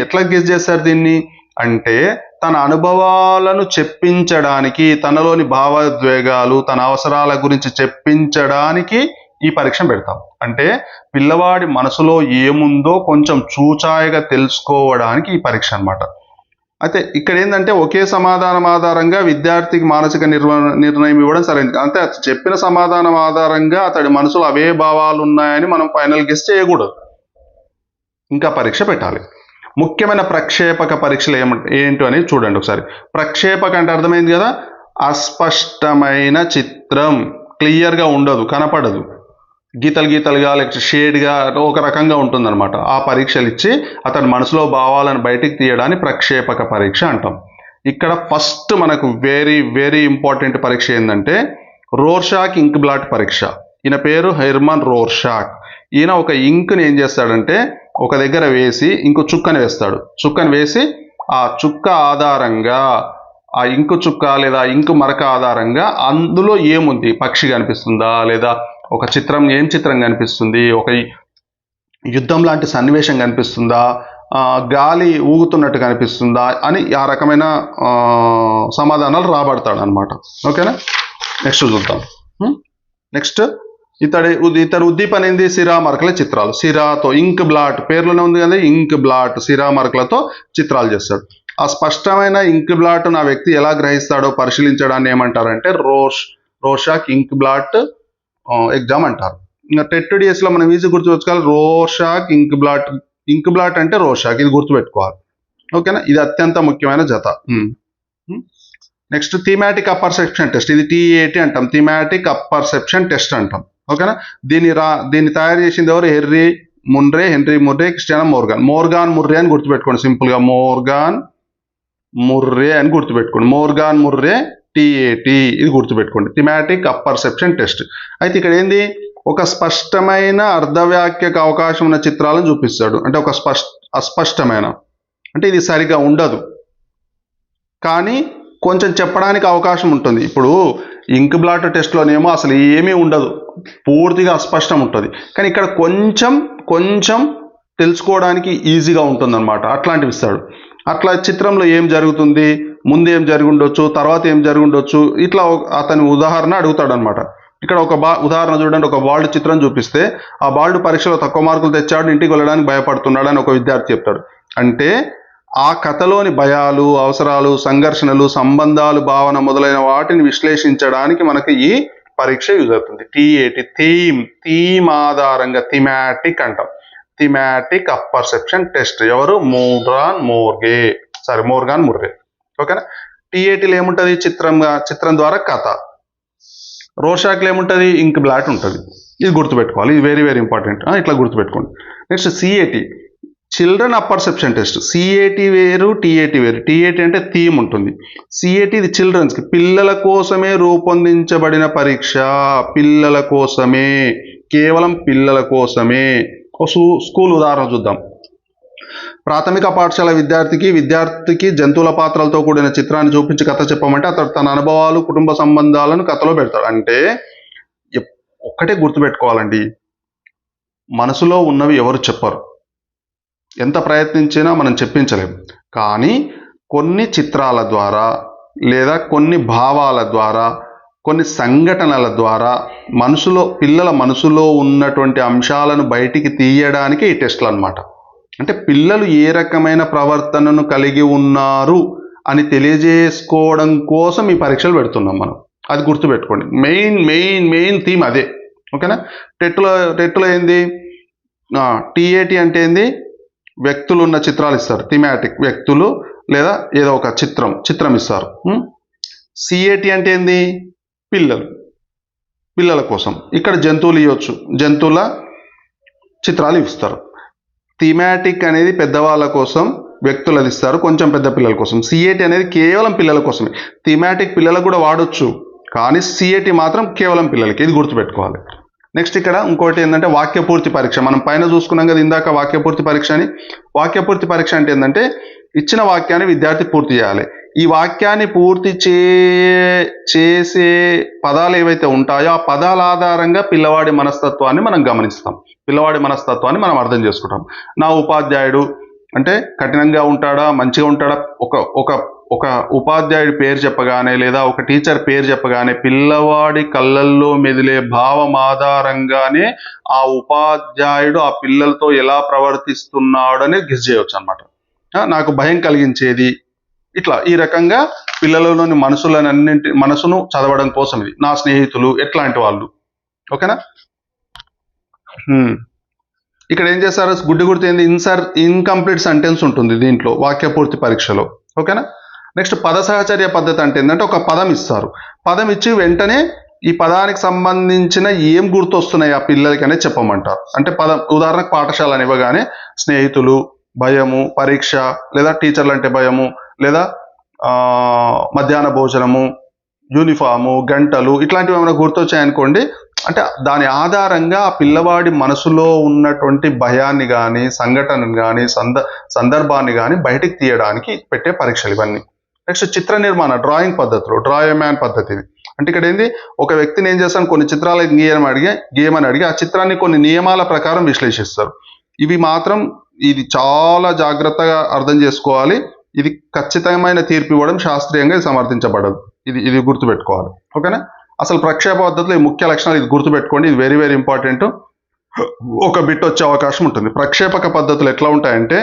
ఎట్లా గెస్ చేస్తారు దీన్ని అంటే, తన అనుభవాలను చెప్పించడానికి, తనలోని భావోద్వేగాలు, తన అవసరాల గురించి చెప్పించడానికి ఈ పరీక్ష పెడతాం. అంటే పిల్లవాడి మనసులో ఏముందో కొంచెం చూచాయగా తెలుసుకోవడానికి ఈ పరీక్ష అన్నమాట. అయితే ఇక్కడ ఏంటంటే ఒకే సమాధానం ఆధారంగా విద్యార్థికి మానసిక నిర్ణయం ఇవ్వడం సరైనది. అంటే చెప్పిన సమాధానం ఆధారంగా అతడి మనసులో అవే భావాలు ఉన్నాయని మనం ఫైనల్ గెస్ చేయకూడదు, ఇంకా పరీక్ష పెట్టాలి. ముఖ్యమైన ప్రక్షేపక పరీక్షలు ఏంటో అని చూడండి ఒకసారి. ప్రక్షేపక అంటే అర్థమైంది కదా, అస్పష్టమైన చిత్రం, క్లియర్గా ఉండదు, కనపడదు, గీతలుగా లేకపోతే షేడ్గా ఒక రకంగా ఉంటుందన్నమాట. ఆ పరీక్షలు ఇచ్చి అతని మనసులో భావాలను బయటికి తీయడాన్ని ప్రక్షేపక పరీక్ష అంటాం. ఇక్కడ ఫస్ట్ మనకు వెరీ వెరీ ఇంపార్టెంట్ పరీక్ష ఏంటంటే రోర్షాక్ ఇంక్ బ్లాట్ పరీక్ష. ఈయన పేరు హెర్మన్ రోర్షాక్. ఈయన ఒక ఇంక్ని ఏం చేస్తాడంటే ఒక దగ్గర వేసి ఇంకో చుక్కని వేస్తాడు. చుక్కని వేసి ఆ చుక్క ఆధారంగా, ఆ ఇంకు చుక్క లేదా ఇంకు మరక ఆధారంగా అందులో ఏముంది, పక్షి కనిపిస్తుందా, లేదా ఒక ఏం చిత్రం కనిపిస్తుంది, ఒక యుద్ధం లాంటి సన్నివేశం కనిపిస్తుందా, గాలి ఊగుతున్నట్టు కనిపిస్తుందా అని ఆ రకమైన సమాధానాలు రాబడతాడు అనమాట. ఓకేనా. నెక్స్ట్ చూద్దాం. నెక్స్ట్ ఇతని ఉద్దీపన ఏంది? సిరా మరకల చిత్రాలు. సిరాతో ఇంక్ బ్లాట్ పేర్లోనే ఉంది కదా, ఇంక్ బ్లాట్ సిరా మరకలతో చిత్రాలు చేస్తాడు. ఆ స్పష్టమైన ఇంక్ బ్లాట్ నా వ్యక్తి ఎలా గ్రహిస్తాడో పరిశీలించడాన్ని ఏమంటారంటే రోషాక్ ఇంక్ బ్లాట్ ఎగ్జామ్ అంటారు. ఇంకా టెట్ లో మనం ఈజీ గుర్తుపెట్టుకోవాలి, రోషాక్ ఇంక్ బ్లాట్ అంటే రోషాక్, ఇది గుర్తుపెట్టుకోవాలి. ఓకేనా, ఇది అత్యంత ముఖ్యమైన జత. నెక్స్ట్ థీమాటిక్ అపర్సెప్షన్ టెస్ట్, ఇది TAT అంటాం, థీమాటిక్ అపర్సెప్షన్ టెస్ట్ అంటాం. ఓకేనా, దీన్ని తయారు చేసింది ఎవరు? Henry Murray, Christiana Morgan Murray అని గుర్తుపెట్టుకోండి. సింపుల్ గా మోర్గాన్ ముర్రే అని గుర్తుపెట్టుకోండి. మోర్గాన్ ముర్రే TAT, ఇది గుర్తుపెట్టుకోండి, థీమాటిక్ అపర్సెప్షన్ టెస్ట్. అయితే ఇక్కడ ఏంది? ఒక స్పష్టమైన అర్ధవాక్యకు అవకాశం ఉన్న చిత్రాలను చూపిస్తాడు. అంటే ఒక అస్పష్టమైన అంటే ఇది సరిగా ఉండదు కానీ కొంచెం చెప్పడానికి అవకాశం ఉంటుంది. ఇప్పుడు ఇంక్ బ్లాట్ టెస్ట్లోనేమో అసలు ఏమీ ఉండదు, పూర్తిగా అస్పష్టం ఉంటుంది. కానీ ఇక్కడ కొంచెం తెలుసుకోవడానికి ఈజీగా ఉంటుంది అనమాట, అట్లాంటివి ఇస్తాడు. అట్లా చిత్రంలో ఏం జరుగుతుంది, ముందు ఏం జరిగి ఉండొచ్చు, తర్వాత ఏం జరిగి ఉండొచ్చు, ఇట్లా అతని ఉదాహరణ అడుగుతాడు అనమాట. ఇక్కడ ఒక ఉదాహరణ చూడండి, ఒక బాలుడు చిత్రం చూపిస్తే ఆ బాలుడు పరీక్షలో తక్కువ మార్కులు తెచ్చాడు, ఇంటికి వెళ్ళడానికి భయపడుతున్నాడు అని ఒక విద్యార్థి చెప్తాడు. అంటే ఆ కథలోని భయాలు, అవసరాలు, సంఘర్షణలు, సంబంధాలు, భావన మొదలైన వాటిని విశ్లేషించడానికి మనకి ఈ పరీక్ష యూజ్ అవుతుంది. TAT థీమ్ ఆధారంగా థీమాటిక్ అంటాం, థీమాటిక్ అపర్సెప్షన్ టెస్ట్. ఎవరు? Morgan Murray. ఓకేనా, TATలో ఏముంటుంది? చిత్రం ద్వారా కథ. రోషాక్లో ఏముంటుంది? ఇంక్ బ్లాట్ ఉంటుంది. ఇది గుర్తుపెట్టుకోవాలి, ఇది వెరీ వెరీ ఇంపార్టెంట్, ఇట్లా గుర్తుపెట్టుకోండి. Next CAT children apperception test. CAT వేరు, TAT వేరు. TAT అంటే థీమ్ ఉంటుంది, CAT ఇది చిల్డ్రన్స్కి, పిల్లల కోసమే రూపొందించబడిన పరీక్ష, పిల్లల కోసమే, కేవలం పిల్లల కోసమే. స్కూల్ ఉదాహరణ చూద్దాం. ప్రాథమిక పాఠశాల విద్యార్థికి జంతువుల పాత్రలతో కూడిన చిత్రాన్ని చూపించి కథ చెప్పమంటే అతడు తన అనుభవాలు, కుటుంబ సంబంధాలను కథలో పెడతాడు. అంటే ఒక్కటే గుర్తుపెట్టుకోవాలండి, మనసులో ఉన్నవి ఎవరు చెప్పరు, ఎంత ప్రయత్నించినా మనం చెప్పించలేము. కానీ కొన్ని చిత్రాల ద్వారా లేదా కొన్ని భావాల ద్వారా, కొన్ని సంఘటనల ద్వారా పిల్లల మనసులో ఉన్నటువంటి అంశాలను బయటికి తీయడానికి ఈ టెస్ట్లు అన్నమాట. అంటే పిల్లలు ఏ రకమైన ప్రవర్తనను కలిగి ఉన్నారు అని తెలియజేసుకోవడం కోసం ఈ పరీక్షలు పెడుతున్నాం మనం, అది గుర్తుపెట్టుకోండి. మెయిన్ థీమ్ అదే. ఓకేనా, టెట్లో ఏంది? TAT అంటే ఏంది? వ్యక్తులు ఉన్న చిత్రాలు ఇస్తారు, థీమాటిక్ వ్యక్తులు లేదా ఏదో ఒక చిత్రం ఇస్తారు. CAT అంటే ఏంది? పిల్లల కోసం. ఇక్కడ జంతువులు ఇవ్వచ్చు, జంతువుల చిత్రాలు ఇస్తారు. థీమాటిక్ అనేది పెద్దవాళ్ళ కోసం, వ్యక్తులది ఇస్తారు, కొంచెం పెద్ద పిల్లల కోసం. CAT అనేది కేవలం పిల్లల కోసమే. థీమాటిక్ పిల్లలకు కూడా వాడొచ్చు, కానీ CAT మాత్రం కేవలం పిల్లలకి, ఇది గుర్తుపెట్టుకోవాలి. నెక్స్ట్ ఇక్కడ ఇంకోటి ఏంటంటే వాక్యపూర్తి పరీక్ష. మనం పైన చూసుకున్నాం కదా ఇందాక వాక్యపూర్తి పరీక్ష అని. వాక్యపూర్తి పరీక్ష అంటే ఏంటంటే ఇచ్చిన వాక్యాన్ని విద్యార్థి పూర్తి చేయాలి. ఈ వాక్యాన్ని పూర్తి చేసే పదాలు ఏవైతే ఉంటాయో ఆ పదాల ఆధారంగా పిల్లవాడి మనస్తత్వాన్ని మనం గమనిస్తాం, పిల్లవాడి మనస్తత్వాన్ని మనం అర్థం చేసుకుంటాం. నా ఉపాధ్యాయుడు అంటే కఠినంగా ఉంటాడా, మంచిగా ఉంటాడా? ఒక ఉపాధ్యాయుడి పేరు చెప్పగానే లేదా ఒక టీచర్ పేరు చెప్పగానే పిల్లవాడి కళ్ళల్లో మెదిలే భావం ఆధారంగానే ఆ ఉపాధ్యాయుడు ఆ పిల్లలతో ఎలా ప్రవర్తిస్తున్నాడని గెస్ చేయవచ్చు అనమాట. నాకు భయం కలిగించేది, ఇట్లా ఈ రకంగా పిల్లలలోని మనసును చదవడం కోసం ఇది. నా స్నేహితులు ఎట్లాంటి వాళ్ళు. ఓకేనా, ఇక్కడ ఏం చేస్తారు? గుర్తు ఏంది? ఇన్కంప్లీట్ సెంటెన్స్ ఉంటుంది దీంట్లో వాక్యపూర్తి పరీక్షలో. ఓకేనా, నెక్స్ట్ పద సహచర్య పద్ధతి అంటే ఏంటంటే ఒక పదం ఇస్తారు, పదం ఇచ్చి వెంటనే ఈ పదానికి సంబంధించిన ఏం గుర్తొస్తున్నాయి ఆ పిల్లలకి అనేది చెప్పమంటారు. అంటే ఉదాహరణకు పాఠశాల అని ఇవ్వగానే స్నేహితులు, భయము, పరీక్ష లేదా టీచర్లు అంటే భయము, లేదా మధ్యాహ్న భోజనము, యూనిఫాము, గంటలు, ఇట్లాంటివి ఏమైనా గుర్తొచ్చాయనుకోండి, అంటే దాని ఆధారంగా ఆ పిల్లవాడి మనసులో ఉన్నటువంటి భయాన్ని కానీ, సంఘటనను కానీ, సందర్భాన్ని కానీ బయటికి తీయడానికి పెట్టే పరీక్షలు ఇవన్నీ. నెక్స్ట్ చిత్ర నిర్మాణ డ్రాయింగ్ పద్ధతిలో డ్రాయమ్యాన్ పద్ధతి. అంటే ఇక్కడ ఏంది? ఒక వ్యక్తిని ఏం చేస్తాను, కొన్ని చిత్రాలు గీయమని అడిగి ఆ చిత్రాన్ని కొన్ని నియమాల ప్రకారం విశ్లేషిస్తారు. ఇది చాలా జాగ్రత్తగా అర్థం చేసుకోవాలి. ఇది ఖచ్చితమైన తీర్పు ఇవ్వడం శాస్త్రీయంగా సమర్థించబడదు, ఇది గుర్తుపెట్టుకోవాలి. ఓకేనా, అసలు ప్రక్షేప పద్ధతిలో ఈ ముఖ్య లక్షణాలు ఇది గుర్తుపెట్టుకోండి, ఇది వెరీ వెరీ ఇంపార్టెంట్. ఒక బిట్ వచ్చే అవకాశం ఉంటుంది. ప్రక్షేపక పద్ధతులు ఎట్లా ఉంటాయంటే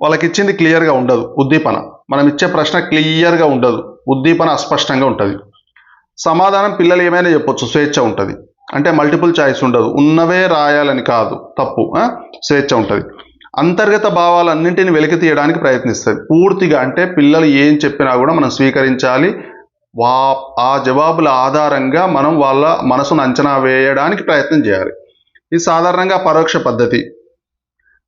వాళ్ళకి ఇచ్చింది క్లియర్గా ఉండదు, ఉద్దీపన. మనం ఇచ్చే ప్రశ్న క్లియర్గా ఉండదు, ఉద్దీపన అస్పష్టంగా ఉంటుంది. సమాధానం పిల్లలు ఏమైనా చెప్పొచ్చు, స్వేచ్ఛ ఉంటుంది. అంటే మల్టిపుల్ చాయిస్ ఉండదు, ఉన్నవే రాయాలని కాదు, తప్పు, స్వేచ్ఛ ఉంటుంది. అంతర్గత భావాలన్నింటినీ వెలికి తీయడానికి ప్రయత్నిస్తుంది పూర్తిగా. అంటే పిల్లలు ఏం చెప్పినా కూడా మనం స్వీకరించాలి, ఆ జవాబుల ఆధారంగా మనం వాళ్ళ మనసును అంచనా వేయడానికి ప్రయత్నం చేయాలి. ఇది సాధారణంగా పరోక్ష పద్ధతి.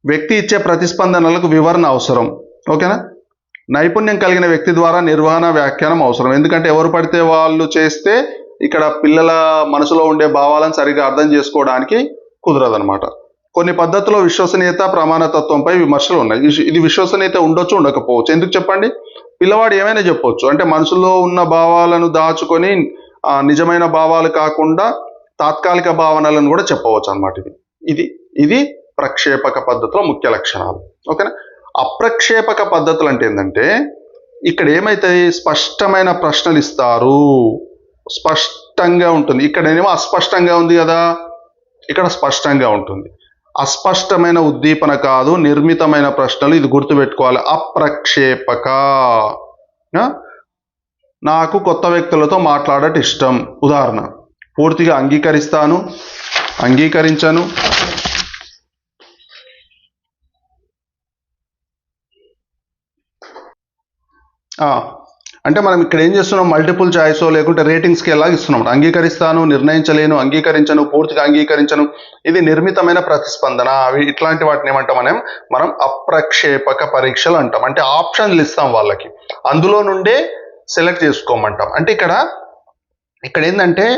వ్యక్తి ఇచ్చే ప్రతిస్పందనలకు వివరణ అవసరం. ఓకేనా. నైపుణ్యం కలిగిన వ్యక్తి ద్వారా నిర్వహణ వ్యాఖ్యానం అవసరం. ఎందుకంటే ఎవరు పడితే వాళ్ళు చేస్తే ఇక్కడ పిల్లల మనసులో ఉండే భావాలను సరిగా అర్థం చేసుకోవడానికి కుదరదనమాట. కొన్ని పద్ధతుల్లో విశ్వసనీయత ప్రమాణతత్వంపై విమర్శలు ఉన్నాయి. ఇది విశ్వసనీయత ఉండొచ్చు, ఉండకపోవచ్చు. ఎందుకు చెప్పండి? పిల్లవాడు ఏమైనా చెప్పొచ్చు, అంటే మనసులో ఉన్న భావాలను దాచుకొని నిజమైన భావాలు కాకుండా తాత్కాలిక భావనలను కూడా చెప్పవచ్చు అనమాట. ఇది ప్రక్షేపక పద్ధతిలో ముఖ్య లక్షణాలు. ఓకేనా. అప్రక్షేపక పద్ధతులు అంటే ఏంటంటే ఇక్కడ ఏమైతుంది, స్పష్టమైన ప్రశ్నలు ఇస్తారు, స్పష్టంగా ఉంటుంది. ఇక్కడేమో అస్పష్టంగా ఉంది కదా, ఇక్కడ స్పష్టంగా ఉంటుంది. అస్పష్టమైన ఉద్దీపన కాదు, నిర్మితమైన ప్రశ్నలు, ఇది గుర్తుపెట్టుకోవాలి. అప్రక్షేపక. నాకు కొత్త వ్యక్తులతో మాట్లాడటం ఇష్టం. ఉదాహరణ, పూర్తిగా అంగీకరిస్తాను, అంగీకరించను, అంటే మనం ఇక్కడ ఏం చేస్తున్నాం, మల్టిపుల్ చాయిస్ లేకుంటే రేటింగ్ స్కేల్ లాగా ఇస్తున్నాం. అంగీకరిస్తాను, నిర్ణయించలేను, అంగీకరించను, పూర్తిగా అంగీకరించను. ఇది నిర్మితమైన ప్రతిస్పందన. అవి ఇట్లాంటి వాటిని ఏమంటాం మనం అప్రక్షేపక పరీక్షలు అంటాం. అంటే ఆప్షన్లు ఇస్తాం వాళ్ళకి, అందులో నుండే సెలెక్ట్ చేసుకోమంటాం. అంటే ఇక్కడ ఏంటంటే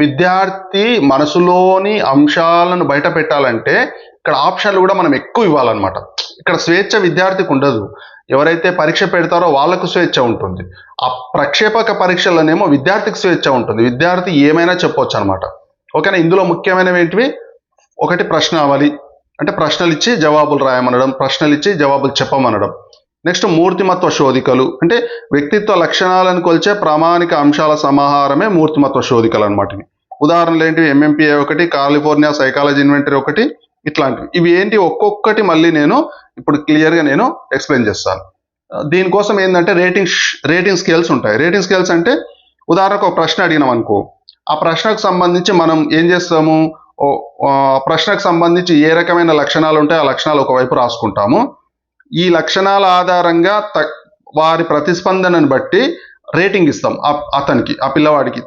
విద్యార్థి మనసులోని అంశాలను బయట పెట్టాలంటే ఇక్కడ ఆప్షన్లు కూడా మనం ఎక్కువ ఇవ్వాలన్నమాట. ఇక్కడ స్వేచ్ఛ విద్యార్థికి ఉండదు, ఎవరైతే పరీక్ష పెడతారో వాళ్ళకు స్వేచ్ఛ ఉంటుంది. ఆ ప్రక్షేపక పరీక్షలనేమో విద్యార్థికి స్వేచ్ఛ ఉంటుంది, విద్యార్థి ఏమైనా చెప్పొచ్చు అనమాట. ఓకేనా. ఇందులో ముఖ్యమైనవి ఏంటివి, ఒకటి ప్రశ్నావళి, అంటే ప్రశ్నలు ఇచ్చి జవాబులు రాయమనడం, ప్రశ్నలు ఇచ్చి జవాబులు చెప్పమనడం. నెక్స్ట్ మూర్తిమత్వ శోధికలు, అంటే వ్యక్తిత్వ లక్షణాలను కొలిచే ప్రామాణిక అంశాల సమాహారమే మూర్తిమత్వ శోధికలు అనమాట. ఉదాహరణలు ఏంటివి, ఎంఎంపిఏ ఒకటి, కాలిఫోర్నియా సైకాలజీ ఇన్వెంటరీ ఒకటి, ఇట్లాంటివి. ఇవి ఏంటి, ఒక్కొక్కటి మళ్ళీ నేను ఇప్పుడు క్లియర్గా నేను ఎక్స్ప్లెయిన్ చేస్తాను. దీనికోసం ఏంటంటే రేటింగ్ స్కేల్స్ ఉంటాయి. రేటింగ్ స్కేల్స్ అంటే ఉదాహరణకు ఒక ప్రశ్న అడిగినాం అనుకో, ఆ ప్రశ్నకు సంబంధించి మనం ఏం చేస్తాము, ప్రశ్నకు సంబంధించి ఏ రకమైన లక్షణాలు ఉంటాయి ఆ లక్షణాలు ఒకవైపు రాసుకుంటాము. ఈ లక్షణాల ఆధారంగా వారి ప్రతిస్పందనను బట్టి రేటింగ్ ఇస్తాం అతనికి, ఆ పిల్లవాడికి.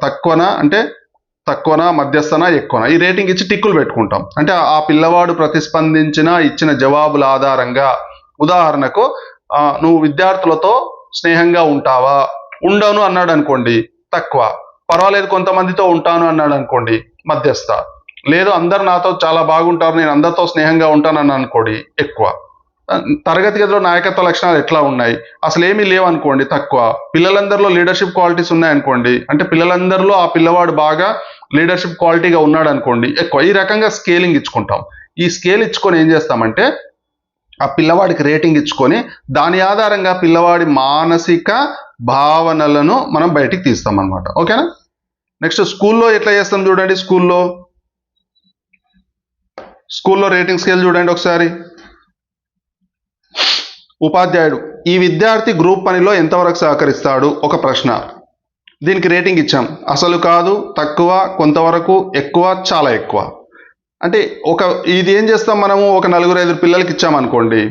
తక్కువనా, మధ్యస్థనా, ఎక్కువనా, ఈ రేటింగ్ ఇచ్చి టిక్కులు పెట్టుకుంటాం. అంటే ఆ పిల్లవాడు ప్రతిస్పందించిన ఇచ్చిన జవాబుల ఆధారంగా, ఉదాహరణకు నువ్వు విద్యార్థులతో స్నేహంగా ఉంటావా, ఉండను అన్నాడు అనుకోండి తక్కువ, పర్వాలేదు కొంతమందితో ఉంటాను అన్నాడు అనుకోండి మధ్యస్థ, లేదు అందరు నాతో చాలా బాగుంటారు నేను అందరితో స్నేహంగా ఉంటానని అనుకోండి ఎక్కువ. తరగతి గదిలో నాయకత్వ లక్షణాలు ఎట్లా ఉన్నాయి, అసలు ఏమీ లేవనుకోండి తక్కువ. పిల్లలందరిలో లీడర్షిప్ క్వాలిటీస్ ఉన్నాయనుకోండి, అంటే పిల్లలందరిలో ఆ పిల్లవాడు బాగా లీడర్షిప్ క్వాలిటీగా ఉన్నాడు అనుకోండి ఎక్కువ. ఈ రకంగా స్కేలింగ్ ఇచ్చుకుంటాం. ఈ స్కేల్ ఇచ్చుకొని ఏం చేస్తామంటే ఆ పిల్లవాడికి రేటింగ్ ఇచ్చుకొని దాని ఆధారంగా పిల్లవాడి మానసిక భావనలను మనం బయటికి తీస్తాం అనమాట. ఓకేనా. నెక్స్ట్ స్కూల్లో ఎట్లా చేస్తాం చూడండి. స్కూల్లో రేటింగ్ స్కేల్ చూడండి ఒకసారి. ఉపాధ్యాయుడు, ఈ విద్యార్థి గ్రూప్ పనిలో ఎంతవరకు సహకరిస్తాడు, ఒక ప్రశ్న. దీనికి రేటింగ్ ఇచ్చాం, అసలు కాదు, తక్కువ, కొంతవరకు, ఎక్కువ, చాలా ఎక్కువ. అంటే ఇది ఏం చేస్తాం మనము, ఒక 4-5 పిల్లలకి ఇచ్చామనుకోండి,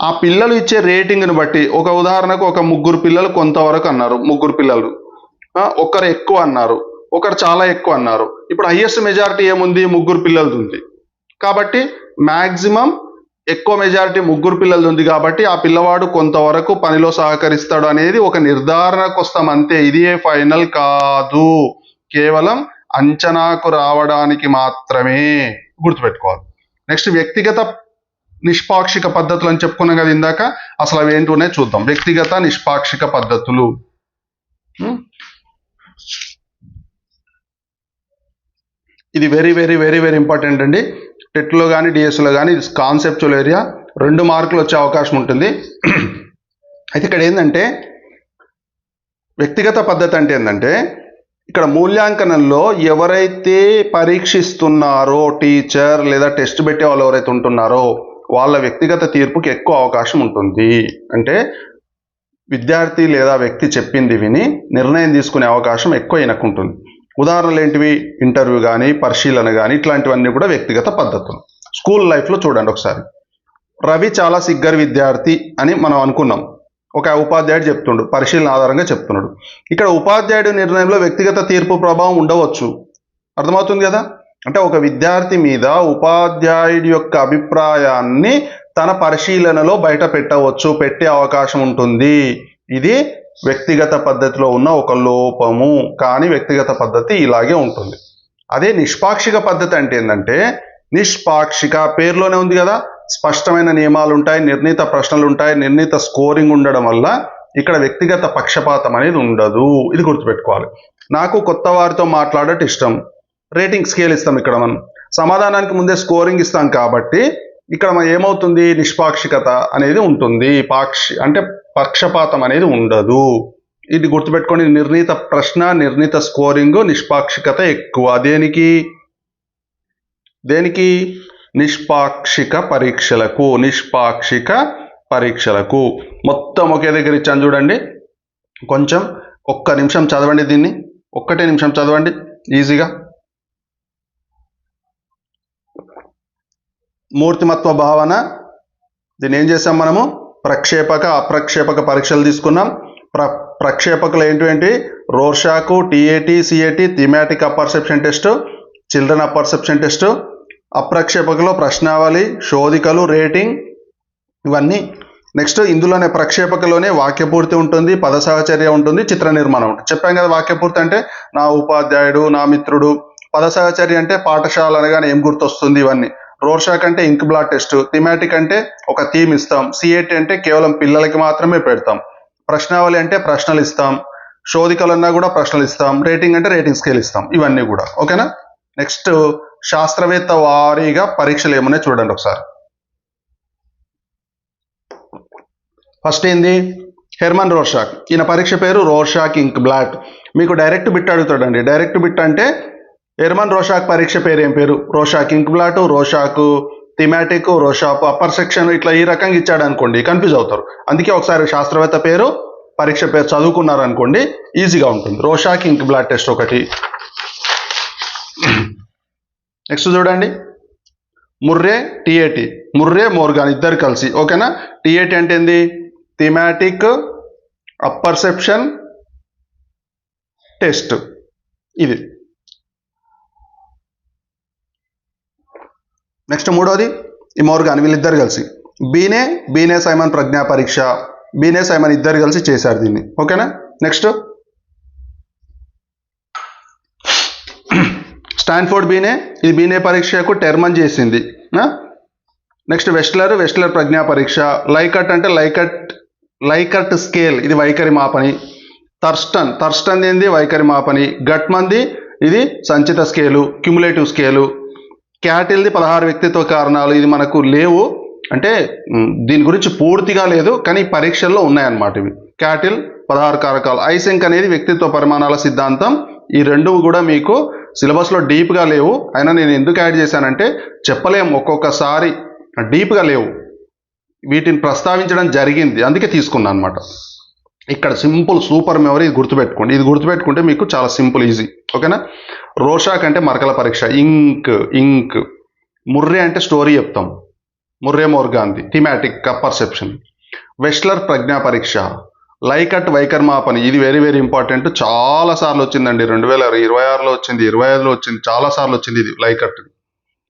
ఆ పిల్లలు ఇచ్చే రేటింగ్ని బట్టి, ఒక ఉదాహరణకు ఒక 3 పిల్లలు కొంతవరకు అన్నారు, 3 పిల్లలు, ఒకరు ఎక్కువ అన్నారు, ఒకరు చాలా ఎక్కువ అన్నారు. ఇప్పుడు హైయెస్ట్ మెజారిటీ ఏముంది, 3 పిల్లలది ఉంది. కాబట్టి మ్యాక్సిమం ఎక్కువ మెజారిటీ 3 పిల్లలది ఉంది కాబట్టి ఆ పిల్లవాడు కొంతవరకు పనిలో సహకరిస్తాడు అనేది ఒక నిర్ధారణకు వస్తాం అంతే. ఇది ఫైనల్ కాదు, కేవలం అంచనాకు రావడానికి మాత్రమే, గుర్తుపెట్టుకోవాలి. నెక్స్ట్ వ్యక్తిగత నిష్పాక్షిక పద్ధతులు అని చెప్పుకున్నాం కదా ఇందాక, అసలు అవి ఏంటనే చూద్దాం. వ్యక్తిగత నిష్పాక్షిక పద్ధతులు, ఇది very very very very important అండి. టెట్లో కానీ డిఎస్లో కానీ ఇది కాన్సెప్చువల్ ఏరియా, 2 మార్కులు వచ్చే అవకాశం ఉంటుంది. అయితే ఇక్కడ ఏంటంటే వ్యక్తిగత పద్ధతి అంటే ఏంటంటే ఇక్కడ మూల్యాంకనంలో ఎవరైతే పరీక్షిస్తున్నారో టీచర్ లేదా టెస్ట్ పెట్టే వాళ్ళు ఎవరైతే ఉంటున్నారో వాళ్ళ వ్యక్తిగత తీర్పుకి ఎక్కువ అవకాశం ఉంటుంది. అంటే విద్యార్థి లేదా వ్యక్తి చెప్పింది విని నిర్ణయం తీసుకునే అవకాశం ఎక్కువ ఈయనకుంటుంది. ఉదాహరణలు ఏంటివి? ఇంటర్వ్యూ కానీ, పరిశీలన కానీ, ఇట్లాంటివన్నీ కూడా వ్యక్తిగత పద్ధతులు. స్కూల్ లైఫ్లో చూడండి ఒకసారి. రవి చాలా సిగ్గర్ విద్యార్థి అని మనం అనుకున్నాం. ఒక ఉపాధ్యాయుడు చెప్తుండు, పరిశీలన ఆధారంగా చెప్తున్నాడు. ఇక్కడ ఉపాధ్యాయుడి నిర్ణయంలో వ్యక్తిగత తీర్పు ప్రభావం ఉండవచ్చు. అర్థమవుతుంది కదా? అంటే ఒక విద్యార్థి మీద ఉపాధ్యాయుడి యొక్క అభిప్రాయాన్ని తన పరిశీలనలో బయట పెట్టవచ్చు, పెట్టే అవకాశం ఉంటుంది. ఇది వ్యక్తిగత పద్ధతిలో ఉన్న ఒక లోపము. కానీ వ్యక్తిగత పద్ధతి ఇలాగే ఉంటుంది. అదే నిష్పాక్షిక పద్ధతి అంటే ఏంటంటే, నిష్పాక్షిక పేరులోనే ఉంది కదా, స్పష్టమైన నియమాలు ఉంటాయి, నిర్ణీత ప్రశ్నలు ఉంటాయి, నిర్ణీత స్కోరింగ్ ఉండడం వల్ల ఇక్కడ వ్యక్తిగత పక్షపాతం అనేది ఉండదు. ఇది గుర్తుపెట్టుకోవాలి. నాకు కొత్త వారితో మాట్లాడటం ఇష్టం. రేటింగ్ స్కేల్ ఇస్తాం. ఇక్కడ మనం సమాధానానికి ముందే స్కోరింగ్ ఇస్తాం కాబట్టి ఇక్కడ మనం ఏమవుతుంది? నిష్పాక్షికత అనేది ఉంటుంది. అంటే పక్షపాతం అనేది ఉండదు. ఇది గుర్తుపెట్టుకోండి. నిర్ణీత ప్రశ్న, నిర్ణీత స్కోరింగ్, నిష్పాక్షికత ఎక్కువ. దేనికి? నిష్పాక్షిక పరీక్షలకు. మొత్తం ఒకే దగ్గర ఇచ్చాను చూడండి. కొంచెం ఒక్క నిమిషం చదవండి దీన్ని. ఒక్కటే నిమిషం చదవండి ఈజీగా. మూర్తిమత్వ భావన, దీన్ని ఏం చేసాం మనము? ప్రక్షేపక, అప్రక్షేపక పరీక్షలు తీసుకున్నాం. ప్రక్షేపకులు ఏంటి? Rorschach, TAT, CAT, thematic apperception test, children apperception test. అప్రక్షేపకలో ప్రశ్నావళి, శోధికలు, రేటింగ్, ఇవన్నీ. నెక్స్ట్ ఇందులోనే ప్రక్షేపకలోనే వాక్యపూర్తి ఉంటుంది, పద సహచర్య ఉంటుంది, చిత్ర నిర్మాణం ఉంటుంది. చెప్పాం కదా, వాక్యపూర్తి అంటే నా ఉపాధ్యాయుడు, నా మిత్రుడు. పద సహచర్య అంటే పాఠశాల అనగానే ఏం గుర్తొస్తుంది, ఇవన్నీ. రోర్షాక్ అంటే ఇంక్ బ్లాట్ టెస్ట్. థీమాటిక్ అంటే ఒక థీమ్ ఇస్తాం. సిఏటి అంటే కేవలం పిల్లలకి మాత్రమే పెడతాం. ప్రశ్నావళి అంటే ప్రశ్నలు ఇస్తాం. శోధికలన్నా కూడా ప్రశ్నలు ఇస్తాం. రేటింగ్ అంటే రేటింగ్ స్కేల్ ఇస్తాం. ఇవన్నీ కూడా ఓకేనా. నెక్స్ట్ శాస్త్రవేత్త వారీగా పరీక్షలు ఏమున్నాయి చూడండి ఒకసారి. ఫస్ట్ ఏంది? హెర్మన్ రోర్షాక్. ఈయన పరీక్ష పేరు రోర్షాక్ ఇంక్ బ్లాట్. మీకు డైరెక్ట్ బిట్ అడుగుతాడండి. డైరెక్ట్ బిట్ అంటే హెర్మన్ రోర్షాక్ పరీక్ష పేరు ఏం పేరు? రోర్షాక్ ఇంక్ బ్లాట్, రోర్షాక్ థీమాటిక్, రోర్షాక్ అప్పర్ సెక్షన్, ఇట్లా ఈ రకంగా ఇచ్చాడు అనుకోండి కన్ఫ్యూజ్ అవుతారు. అందుకే ఒకసారి శాస్త్రవేత్త పేరు, పరీక్ష పేరు చదువుకున్నారు అనుకోండి ఈజీగా ఉంటుంది. రోర్షాక్ ఇంక్ బ్లాట్ టెస్ట్ ఒకటి. నెక్స్ట్ చూడండి, ముర్రే, టీఏటీ. ముర్రే, మోర్గాన్ ఇద్దరు కలిసి ఓకేనా. టీఏటీ అంటే ఏంది? Thematic apperception test. ఇది. నెక్స్ట్ మూడోది ఈ మోర్గాన్, వీళ్ళిద్దరు కలిసి. బీనే సైమన్ ప్రజ్ఞా పరీక్ష. బీనే సైమన్ ఇద్దరు కలిసి చేశారు దీన్ని ఓకేనా. నెక్స్ట్ స్టాన్ఫోర్డ్ బీనే, ఇది బీనే పరీక్షకు టెర్మన్ చేసింది. నెక్స్ట్ వెస్ట్లర్ ప్రజ్ఞా పరీక్ష. లైకట్ అంటే లైకట్ స్కేల్, ఇది వైఖరి మాపని. థర్స్టన్ ఏంది? వైఖరి మాపని. గట్మంది ఇది సంచిత స్కేలు, క్యుములేటివ్ స్కేలు. క్యాటిల్ది 16 వ్యక్తిత్వ కారణాలు. ఇది మనకు లేవు, అంటే దీని గురించి పూర్తిగా లేదు కానీ పరీక్షల్లో ఉన్నాయన్నమాట ఇవి. క్యాటిల్ 16 కారకాలు. ఐసెంక్ అనేది వ్యక్తిత్వ పరిమాణాల సిద్ధాంతం. ఈ రెండు కూడా మీకు సిలబస్లో డీప్గా లేవు. అయినా నేను ఎందుకు యాడ్ చేశానంటే చెప్పలేము, ఒక్కొక్కసారి డీప్గా లేవు, వీటిని ప్రస్తావించడం జరిగింది అందుకే తీసుకున్నాను అనమాట. ఇక్కడ సింపుల్ సూపర్ మెమరీ, ఇది గుర్తుపెట్టుకోండి. ఇది గుర్తుపెట్టుకుంటే మీకు చాలా సింపుల్, ఈజీ ఓకేనా. రోర్షాక్ అంటే మరకల పరీక్ష, ఇంక్. ముర్రే అంటే స్టోరీ చెప్తాం, ముర్రే మోర్గాన్ది థీమాటిక్ పర్సెప్షన్. వెస్ట్లర్ ప్రజ్ఞా పరీక్ష. లైకట్ వైకర్మాపని, ఇది వెరీ వెరీ ఇంపార్టెంట్. చాలా సార్లు వచ్చిందండి, 2026లో వచ్చింది, 2025లో వచ్చింది, చాలా సార్లు వచ్చింది ఇది లైకట్.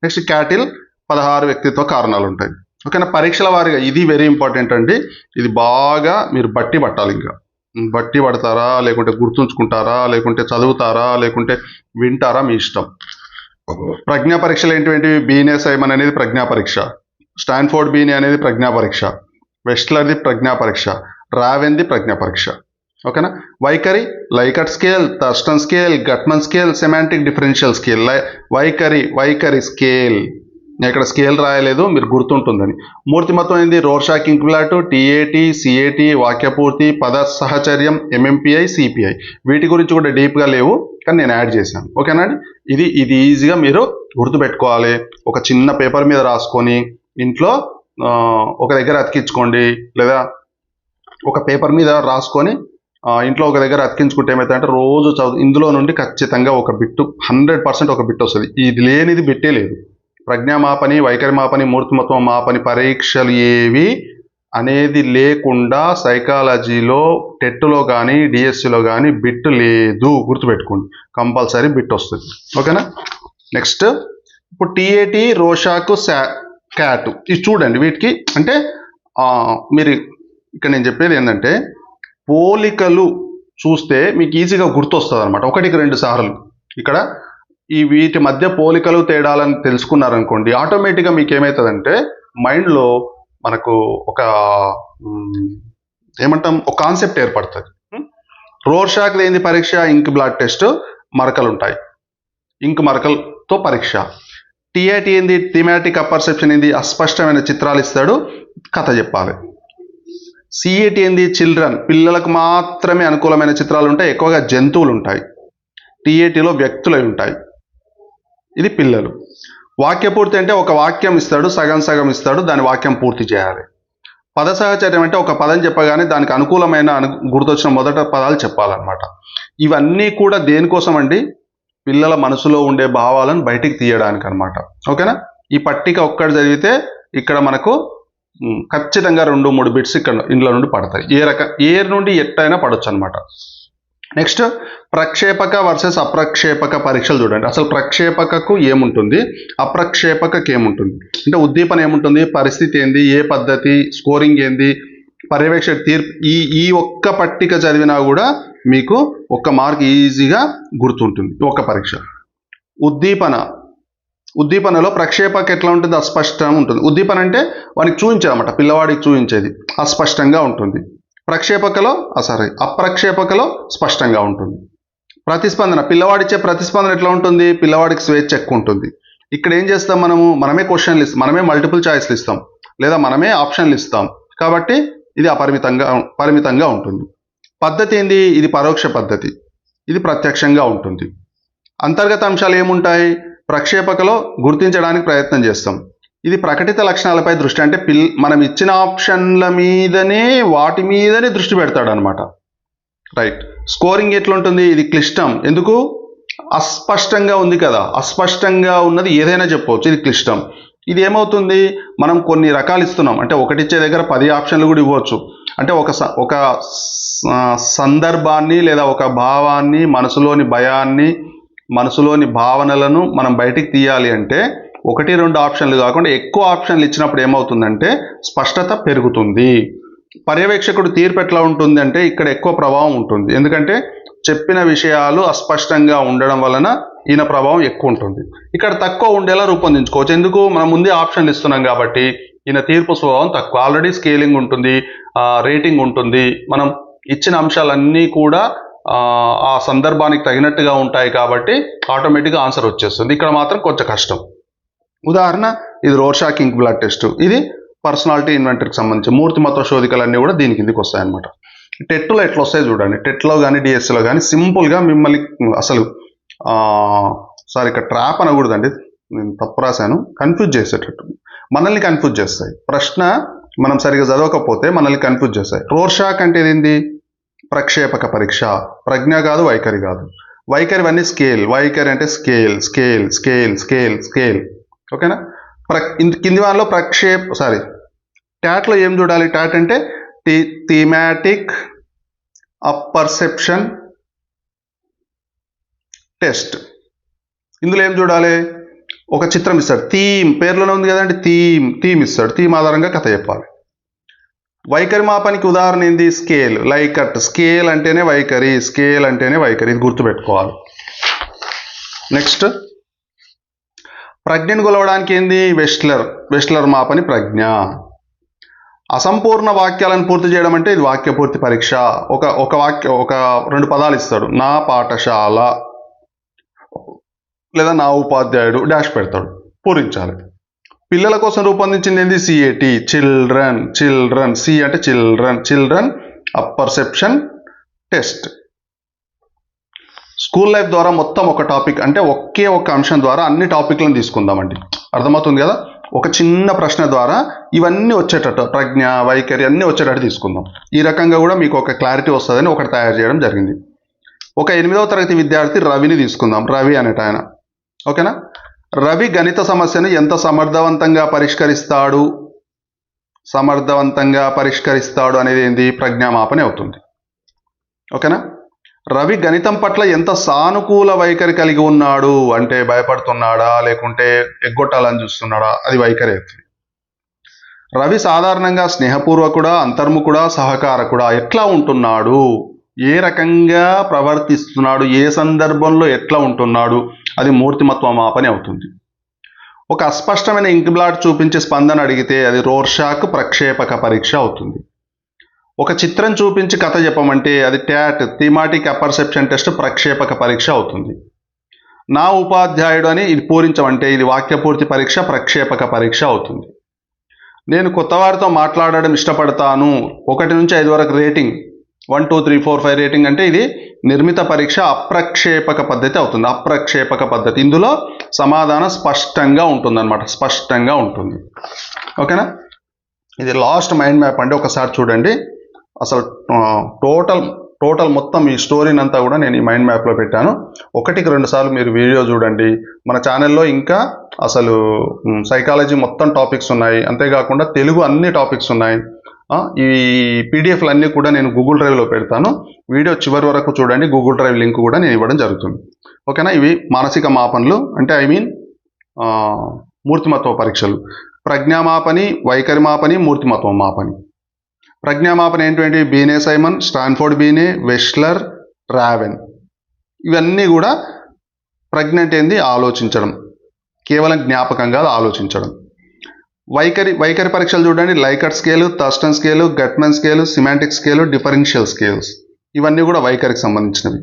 నెక్స్ట్ క్యాటిల్ 16 వ్యక్తిత్వ కారణాలు ఉంటాయి ఓకేనా. పరీక్షల వారిగా ఇది వెరీ ఇంపార్టెంట్ అండి. ఇది బాగా మీరు బట్టి పట్టాలి. ఇంకా బట్టి పడతారా, లేకుంటే గుర్తుంచుకుంటారా, లేకుంటే చదువుతారా, లేకుంటే వింటారా, మీ ఇష్టం. ప్రజ్ఞా పరీక్షలు ఏంటివి? బీనే సైమన్ అనేది ప్రజ్ఞా పరీక్ష. స్టాన్ఫోర్డ్ బీనే అనేది ప్రజ్ఞా పరీక్ష. వెస్ట్లర్ది ప్రజ్ఞా పరీక్ష. రావెన్ది ప్రజ్ఞా పరీక్ష ఓకేనా. వైఖరి Likert scale, Thurstone scale, Guttman scale, semantic differential scale. వైఖరి స్కేల్, ఇక్కడ స్కేల్ రాయలేదు, మీరు గుర్తుంటుందని. మూర్తిమత్వం ఏంది? రోర్షాక్ ఇంక్ బ్లాట్, టీఏటీ, సిఏటీ, వాక్యపూర్తి, పద సహచర్యం, ఎంఎంపిఐ, సిపిఐ. వీటి గురించి కూడా డీప్గా లేవు, కానీ నేను యాడ్ చేశాను. ఓకేనా అండి? ఇది ఈజీగా మీరు గుర్తుపెట్టుకోవాలి. ఒక చిన్న పేపర్ మీద రాసుకొని ఇంట్లో ఒక దగ్గర అతికించుకోండి, లేదా ఒక పేపర్ మీద రాసుకొని ఇంట్లో ఒక దగ్గర అతికించుకుంటే ఏమవుతుందంటే రోజు ఇందులో నుండి ఖచ్చితంగా ఒక బిట్టు 100% ఒక బిట్ వస్తుంది. ఇది లేనిది బిట్టే లేదు. ప్రజ్ఞామాపని, వైఖరి మాపని, మూర్తిమత్వ మాపని పరీక్షలు ఏవి అనేది లేకుండా సైకాలజీలో టెట్లో కానీ డిఎస్సిలో కానీ బిట్ లేదు. గుర్తుపెట్టుకోండి, కంపల్సరీ బిట్ వస్తుంది. ఓకేనా? నెక్స్ట్ ఇప్పుడు టీఏటి, రోషాకు, క్యాట్ ఇది చూడండి. వీటికి అంటే మీరు ఇక్కడ నేను చెప్పేది ఏంటంటే పోలికలు చూస్తే మీకు ఈజీగా గుర్తొస్తుంది అనమాట. 1-2 సార్లు ఇక్కడ వీటి మధ్య పోలికలు తేడాలని తెలుసుకున్నారనుకోండి, ఆటోమేటిక్గా మీకు ఏమవుతుందంటే మైండ్లో మనకు ఒక ఏమంటాం, ఒక కాన్సెప్ట్ ఏర్పడుతుంది. రోర్షాక్ ఏంది పరీక్ష? ఇంక్ బ్లడ్ టెస్ట్, మరకలు ఉంటాయి, ఇంక్ మరకలతో పరీక్ష. టీఐటి ఏంది? థీమాటిక్ అపర్సెప్షన్ ఏంది? అస్పష్టమైన చిత్రాలు ఇస్తాడు, కథ చెప్పాలి. సిఏటి ఏంది? చిల్డ్రన్, పిల్లలకు మాత్రమే అనుకూలమైన చిత్రాలు ఉంటాయి, ఎక్కువగా జంతువులు ఉంటాయి. టీఏటిలో వ్యక్తులు ఉంటాయి, ఇది పిల్లలు. వాక్యపూర్తి అంటే ఒక వాక్యం ఇస్తాడు, సగం సగం ఇస్తాడు, దాని వాక్యం పూర్తి చేయాలి. పద సహచర్యం అంటే ఒక పదం చెప్పగానే దానికి అనుకూలమైన గుర్తొచ్చిన మొదట పదాలు చెప్పాలన్నమాట. ఇవన్నీ కూడా దేనికోసం అండి? పిల్లల మనసులో ఉండే భావాలను బయటికి తీయడానికి అనమాట. ఓకేనా? ఈ పట్టిక ఒక్కటి చదివితే ఇక్కడ మనకు ఖచ్చితంగా 2-3 బిట్స్ ఇందులో నుండి పడతాయి. ఏ నుండి ఎట్టయినా పడవచ్చు అనమాట. నెక్స్ట్ ప్రక్షేపక వర్సెస్ అప్రక్షేపక పరీక్షలు చూడండి. అసలు ప్రక్షేపకకు ఏముంటుంది, అప్రక్షేపకకు ఏముంటుంది అంటే ఉద్దీపన ఏముంటుంది, పరిస్థితి ఏంది, ఏ పద్ధతి, స్కోరింగ్ ఏంది, పర్యవేక్షక తీర్పు. ఈ ఒక్క పట్టిక చదివినా కూడా మీకు 1 మార్క్ ఈజీగా గుర్తుంటుంది, ఒక్క పరీక్ష. ఉద్దీపనలో ప్రక్షేపక ఎట్లా ఉంటుంది? అస్పష్టంగా ఉంటుంది. ఉద్దీపన అంటే వానికి చూపించేదన్నమాట, పిల్లవాడికి చూపించేది అస్పష్టంగా ఉంటుంది. అప్రక్షేపకలో స్పష్టంగా ఉంటుంది. ప్రతిస్పందన, పిల్లవాడిచ్చే ప్రతిస్పందన ఎట్లా ఉంటుంది? పిల్లవాడికి స్వేచ్ఛ ఎక్కువ ఉంటుంది. ఇక్కడ ఏం చేస్తాం, మనమే క్వశ్చన్లు ఇస్తాం, మనమే మల్టిపుల్ చాయిస్లు ఇస్తాం, లేదా మనమే ఆప్షన్లు ఇస్తాం. కాబట్టి ఇది పరిమితంగా ఉంటుంది. పద్ధతి ఏంది? ఇది పరోక్ష పద్ధతి, ఇది ప్రత్యక్షంగా ఉంటుంది. అంతర్గత అంశాలు ఏముంటాయి? ప్రక్షేపకలో గుర్తించడానికి ప్రయత్నం చేస్తాం, ఇది ప్రకటిత లక్షణాలపై దృష్టి, అంటే మనం ఇచ్చిన ఆప్షన్ల మీదనే వాటి మీదనే దృష్టి పెడతాడు అనమాట. రైట్. స్కోరింగ్ ఎట్లుంటుంది? ఇది క్లిష్టం, ఎందుకు? అస్పష్టంగా ఉంది కదా, అస్పష్టంగా ఉన్నది ఏదైనా చెప్పవచ్చు, ఇది క్లిష్టం. ఇది ఏమవుతుంది? మనం కొన్ని రకాలు ఇస్తున్నాం, అంటే ఒకటిచ్చే దగ్గర 10 ఆప్షన్లు కూడా ఇవ్వచ్చు. అంటే ఒక సందర్భాన్ని లేదా ఒక భావాన్ని, మనసులోని భయాన్ని, మనసులోని భావనలను మనం బయటికి తీయాలి అంటే 1-2 ఆప్షన్లు కాకుండా ఎక్కువ ఆప్షన్లు ఇచ్చినప్పుడు ఏమవుతుందంటే స్పష్టత పెరుగుతుంది. పర్యవేక్షకుడు తీర్పు ఎట్లా ఉంటుంది అంటే ఇక్కడ ఎక్కువ ప్రభావం ఉంటుంది, ఎందుకంటే చెప్పిన విషయాలు అస్పష్టంగా ఉండడం వలన ఈయన ప్రభావం ఎక్కువ ఉంటుంది. ఇక్కడ తక్కువ ఉండేలా రూపొందించుకోవచ్చు, ఎందుకు? మనం ముందే ఆప్షన్లు ఇస్తున్నాం కాబట్టి ఈయన తీర్పు స్వభావం తక్కువ. ఆల్రెడీ స్కేలింగ్ ఉంటుంది, రేటింగ్ ఉంటుంది, మనం ఇచ్చిన అంశాలన్నీ కూడా ఆ సందర్భానికి తగినట్టుగా ఉంటాయి కాబట్టి ఆటోమేటిక్గా ఆన్సర్ వచ్చేస్తుంది. ఇక్కడ మాత్రం కొంచెం కష్టం. ఉదాహరణ, ఇది రోర్షాక్ ఇంక్ బ్లడ్ టెస్ట్, ఇది పర్సనాలిటీ ఇన్వెంటరీకి సంబంధించి మూర్తిమత్వ శోధికలన్నీ కూడా దీని కిందకి వస్తాయన్నమాట. టెట్లో ఎట్లా వస్తాయి చూడండి. టెట్లో కానీ డిఎస్సిలో కానీ సింపుల్గా మిమ్మల్ని అసలు ఇక్కడ ట్రాప్ అనకూడదండి, నేను తప్పు రాశాను, కన్ఫ్యూజ్ చేసేటట్టు మనల్ని కన్ఫ్యూజ్ చేస్తాయి. ప్రశ్న మనం సరిగా చదవకపోతే మనల్ని కన్ఫ్యూజ్ చేస్తాయి. రోర్షాక్ అంటే ఏంది? ప్రక్షేపక పరీక్ష. ప్రజ్ఞ కాదు, వైఖరి కాదు. వైఖరి అన్నీ స్కేల్, వైఖరి అంటే scale scale scale scale scale. ఓకేనా? కింది వారిలో ట్యాట్లో ఏం చూడాలి? ట్యాట్ అంటే థీమాటిక్ అపర్సెప్షన్ టెస్ట్. ఇందులో ఏం చూడాలి? ఒక చిత్రం ఇస్తాడు, థీమ్ పేర్లోనే ఉంది కదండి, థీమ్ ఇస్తాడు, థీమ్ ఆధారంగా కథ చెప్పాలి. వైఖరి మాపనికి ఉదాహరణ ఏంది? Scale, Likert. స్కేల్ అంటేనే వైఖరి, స్కేల్ అంటేనే వైఖరి, ఇది గుర్తుపెట్టుకోవాలి. నెక్స్ట్ ప్రజ్ఞను కొలవడానికి ఏంది? వెస్ట్లర్ మాపని ప్రజ్ఞ. అసంపూర్ణ వాక్యాలను పూర్తి చేయడం అంటే ఇది వాక్య పూర్తి పరీక్ష. ఒక 2 పదాలు ఇస్తాడు, నా పాఠశాల లేదా నా ఉపాధ్యాయుడు డాష్ పెడతాడు, పూరించాలి. పిల్లల కోసం రూపొందించింది ఏంది? CAT, children. సి అంటే children apperception test. School life ద్వారా మొత్తం ఒక టాపిక్ అంటే ఒకే ఒక అంశం ద్వారా అన్ని టాపిక్లను తీసుకుందామండి. అర్థమవుతుంది కదా? ఒక చిన్న ప్రశ్న ద్వారా ఇవన్నీ వచ్చేటట్టు ప్రజ్ఞ, వైఖరి అన్నీ వచ్చేటట్టు తీసుకుందాం. ఈ రకంగా కూడా మీకు ఒక క్లారిటీ వస్తుందని ఒకటి తయారు చేయడం జరిగింది. ఒక 8వ తరగతి విద్యార్థి రవిని తీసుకుందాం. రవి అనేట ఆయన, ఓకేనా? రవి గణిత సమస్యను ఎంత సమర్థవంతంగా పరిష్కరిస్తాడు అనేది ఏంది? ప్రజ్ఞామాపని అవుతుంది. ఓకేనా? రవి గణితం పట్ల ఎంత సానుకూల వైఖరి కలిగి ఉన్నాడు అంటే భయపడుతున్నాడా లేకుంటే ఎగ్గొట్టాలని చూస్తున్నాడా, అది వైఖరి అవుతుంది. రవి సాధారణంగా స్నేహపూర్వకుడా, అంతర్ముఖుడా, సహకారకుడా, ఎట్లా ఉంటున్నాడు, ఏ రకంగా ప్రవర్తిస్తున్నాడు, ఏ సందర్భంలో ఎట్లా ఉంటున్నాడు, అది మూర్తిమత్వ మాపని అవుతుంది. ఒక అస్పష్టమైన ఇంక్ బ్లాట్ చూపించి స్పందన అడిగితే అది రోర్షాక్ ప్రక్షేపక పరీక్ష అవుతుంది. ఒక చిత్రం చూపించి కథ చెప్పమంటే అది ట్యాట్ థీమాటిక్ అపర్సెప్షన్ టెస్ట్ ప్రక్షేపక పరీక్ష అవుతుంది. నా ఉపాధ్యాయుడు అని ఇది పూరించమంటే ఇది వాక్యపూర్తి పరీక్ష ప్రక్షేపక పరీక్ష అవుతుంది. నేను కొత్త వారితో మాట్లాడడం ఇష్టపడతాను 1 నుంచి 5 వరకు రేటింగ్ 1 2 3 4 5 రేటింగ్ అంటే ఇది నిర్మిత పరీక్ష అప్రక్షేపక పద్ధతి అవుతుంది. అప్రక్షేపక పద్ధతి, ఇందులో సమాధానం స్పష్టంగా ఉంటుందన్నమాట, స్పష్టంగా ఉంటుంది. ఓకేనా? ఇది లాస్ట్ మైండ్ మ్యాప్ అండి. ఒకసారి చూడండి. అసలు టోటల్ మొత్తం ఈ స్టోరీని అంతా కూడా నేను ఈ మైండ్ మ్యాప్లో పెట్టాను. 1కి 2 సార్లు మీరు వీడియో చూడండి. మన ఛానల్లో ఇంకా అసలు సైకాలజీ మొత్తం టాపిక్స్ ఉన్నాయి, అంతేకాకుండా తెలుగు అన్ని టాపిక్స్ ఉన్నాయి. ఈ పీడిఎఫ్లు అన్నీ కూడా నేను గూగుల్ డ్రైవ్లో పెడతాను. వీడియో చివరి వరకు చూడండి. గూగుల్ డ్రైవ్ లింక్ కూడా నేను ఇవ్వడం జరుగుతుంది. ఓకేనా? ఇవి మానసిక మాపనలు అంటే మూర్తిమత్వ పరీక్షలు. ప్రజ్ఞామాపని, వైఖరి మాపని, మూర్తిమత్వ మాపని. ప్రజ్ఞామాపన ఏంటంటే బీనే Simon, Stanford Binet, Wechsler, raven, ఇవన్నీ కూడా ప్రజ్ఞ అంటే ఏంది? ఆలోచించడం, కేవలం జ్ఞాపకంగా ఆలోచించడం. వైఖరి పరీక్షలు చూడండి. Likert scale, Thurstone scale, Guttman scale, semantic scale, differential scales, ఇవన్నీ కూడా వైఖరికి సంబంధించినవి.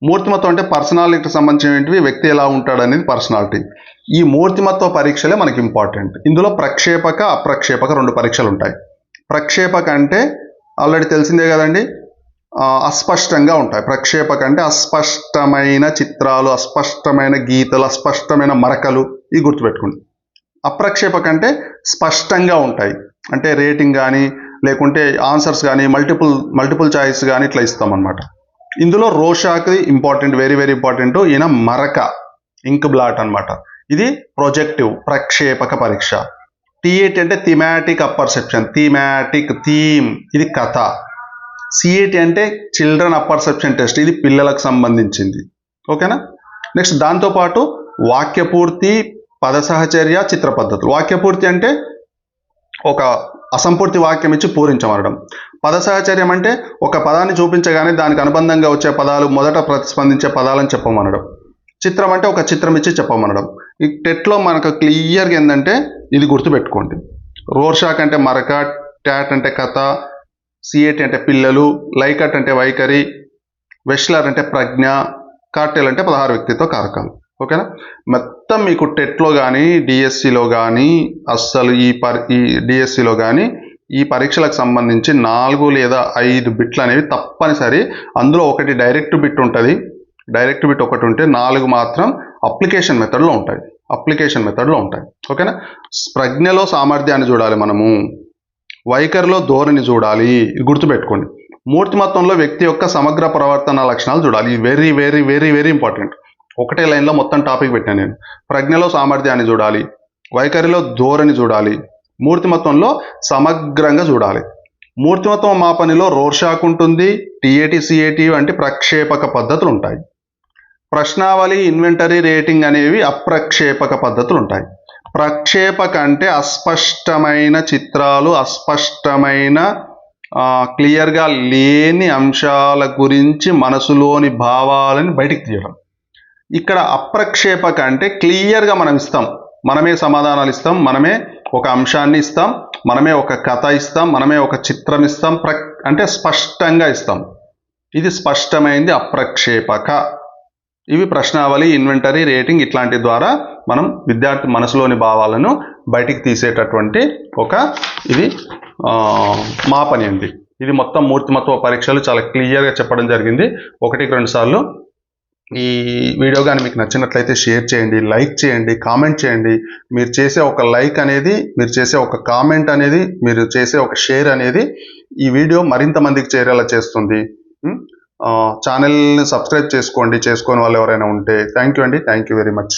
మూర్తిమత్వం అంటే పర్సనాలిటీకి సంబంధించినవి, వ్యక్తి ఎలా ఉంటాడు అనేది పర్సనాలిటీ. ఈ మూర్తిమత్వ పరీక్షలే మనకి ఇంపార్టెంట్. ఇందులో ప్రక్షేపక, అప్రక్షేపక 2 పరీక్షలు ఉంటాయి. ప్రక్షేపక అంటే ఆల్రెడీ తెలిసిందే కదండి, అస్పష్టంగా ఉంటాయి. ప్రక్షేపక అంటే అస్పష్టమైన చిత్రాలు, అస్పష్టమైన గీతలు, అస్పష్టమైన మరకలు, ఇవి గుర్తుపెట్టుకోండి. అప్రక్షేపక అంటే స్పష్టంగా ఉంటాయి, అంటే రేటింగ్ కానీ లేకుంటే ఆన్సర్స్ కానీ మల్టిపుల్ చాయిస్ కానీ ఇట్లా ఇస్తామన్నమాట. ఇందులో Rorschach important, very very important. ఈయన మరక, ఇంక్ బ్లాట్ అన్నమాట. ఇది ప్రొజెక్టివ్ ప్రక్షేపక పరీక్ష. టీఏటి అంటే థీమాటిక్ అపర్సెప్షన్, థీమ్, ఇది కథ. సిఏటి అంటే చిల్డ్రన్ అపర్సెప్షన్ టెస్ట్, ఇది పిల్లలకు సంబంధించింది. ఓకేనా? నెక్స్ట్ దాంతోపాటు వాక్యపూర్తి, పద సహచర్య, చిత్ర పద్ధతులు. వాక్యపూర్తి అంటే ఒక అసంపూర్తి వాక్యం ఇచ్చి పూరించమనడం. పద సహచర్యం అంటే ఒక పదాన్ని చూపించగానే దానికి అనుబంధంగా వచ్చే పదాలు, మొదట ప్రతిస్పందించే పదాలను చెప్పమనడం. చిత్రం అంటే ఒక చిత్రం ఇచ్చి చెప్పమనడం. ఈ టెట్లో మనకు క్లియర్గా ఏంటంటే ఇది గుర్తుపెట్టుకోండి. రోర్షాక్ అంటే మరక, ట్యాట్ అంటే కథ, సిఏటి అంటే పిల్లలు, లైకర్ట్ అంటే వైఖరి, వెస్లర్ అంటే ప్రజ్ఞ, కార్టెల్ అంటే 16 వ్యక్తిత్వ కారకాలు. ఓకేనా? మొత్తం మీకు టెట్లో కానీ డిఎస్సిలో కానీ అస్సలు ఈ డిఎస్సిలో కానీ ఈ పరీక్షలకు సంబంధించి 4 లేదా 5 బిట్లు అనేవి తప్పనిసరి. అందులో ఒకటి డైరెక్ట్ బిట్ ఉంటుంది, డైరెక్ట్ బిట్ ఒకటి ఉంటే 4 మాత్రం అప్లికేషన్ మెథడ్లో ఉంటాయి. ఓకేనా? ప్రజ్ఞలో సామర్థ్యాన్ని చూడాలి మనము, వైఖరిలో ధోరణి చూడాలి, గుర్తుపెట్టుకోండి. మూర్తిమత్వంలో వ్యక్తి యొక్క సమగ్ర ప్రవర్తన లక్షణాలు చూడాలి. Very very very very important. ఒకటే లైన్లో మొత్తం టాపిక్ పెట్టాను నేను. ప్రజ్ఞలో సామర్థ్యాన్ని చూడాలి, వైఖరిలో ధోరణి చూడాలి, మూర్తిమత్వంలో సమగ్రంగా చూడాలి. మూర్తిమత్వం మాపనిలో రోర్షాక్ ఉంటుంది, టీఏటి, సిఏటి వంటి ప్రక్షేపక పద్ధతులు ఉంటాయి. ప్రశ్నావళి, ఇన్వెంటరీ, రేటింగ్ అనేవి అప్రక్షేపక పద్ధతులు ఉంటాయి. ప్రక్షేపక అంటే అస్పష్టమైన చిత్రాలు, అస్పష్టమైన క్లియర్గా లేని అంశాల గురించి మనసులోని భావాలని బయటికి తీయడం. ఇక్కడ అప్రక్షేపక అంటే క్లియర్గా మనం ఇస్తాం, మనమే సమాధానాలు ఇస్తాం, మనమే ఒక అంశాన్ని ఇస్తాం, మనమే ఒక కథ ఇస్తాం, మనమే ఒక చిత్రం ఇస్తాం, అంటే స్పష్టంగా ఇస్తాం. ఇది స్పష్టమైంది అప్రక్షేపక. ఇవి ప్రశ్నావళి, ఇన్వెంటరీ, రేటింగ్ ఇట్లాంటి ద్వారా మనం విద్యార్థి మనసులోని భావాలను బయటికి తీసేటటువంటి ఇది మాపని అండి. ఇది మొత్తం మూర్తిమత్వ పరీక్షలు చాలా క్లియర్గా చెప్పడం జరిగింది. 1కి 2 సార్లు ఈ వీడియో కానీ మీకు నచ్చినట్లయితే షేర్ చేయండి, లైక్ చేయండి, కామెంట్ చేయండి. మీరు చేసే ఒక లైక్ అనేది, మీరు చేసే ఒక కామెంట్ అనేది, మీరు చేసే ఒక షేర్ అనేది ఈ వీడియో మరింత మందికి చేరేలా చేస్తుంది. ఛానల్ని సబ్స్క్రైబ్ చేసుకోండి, చేసుకోని వాళ్ళు ఎవరైనా ఉంటే. థ్యాంక్ యూ అండి, థ్యాంక్ యూ వెరీ మచ్.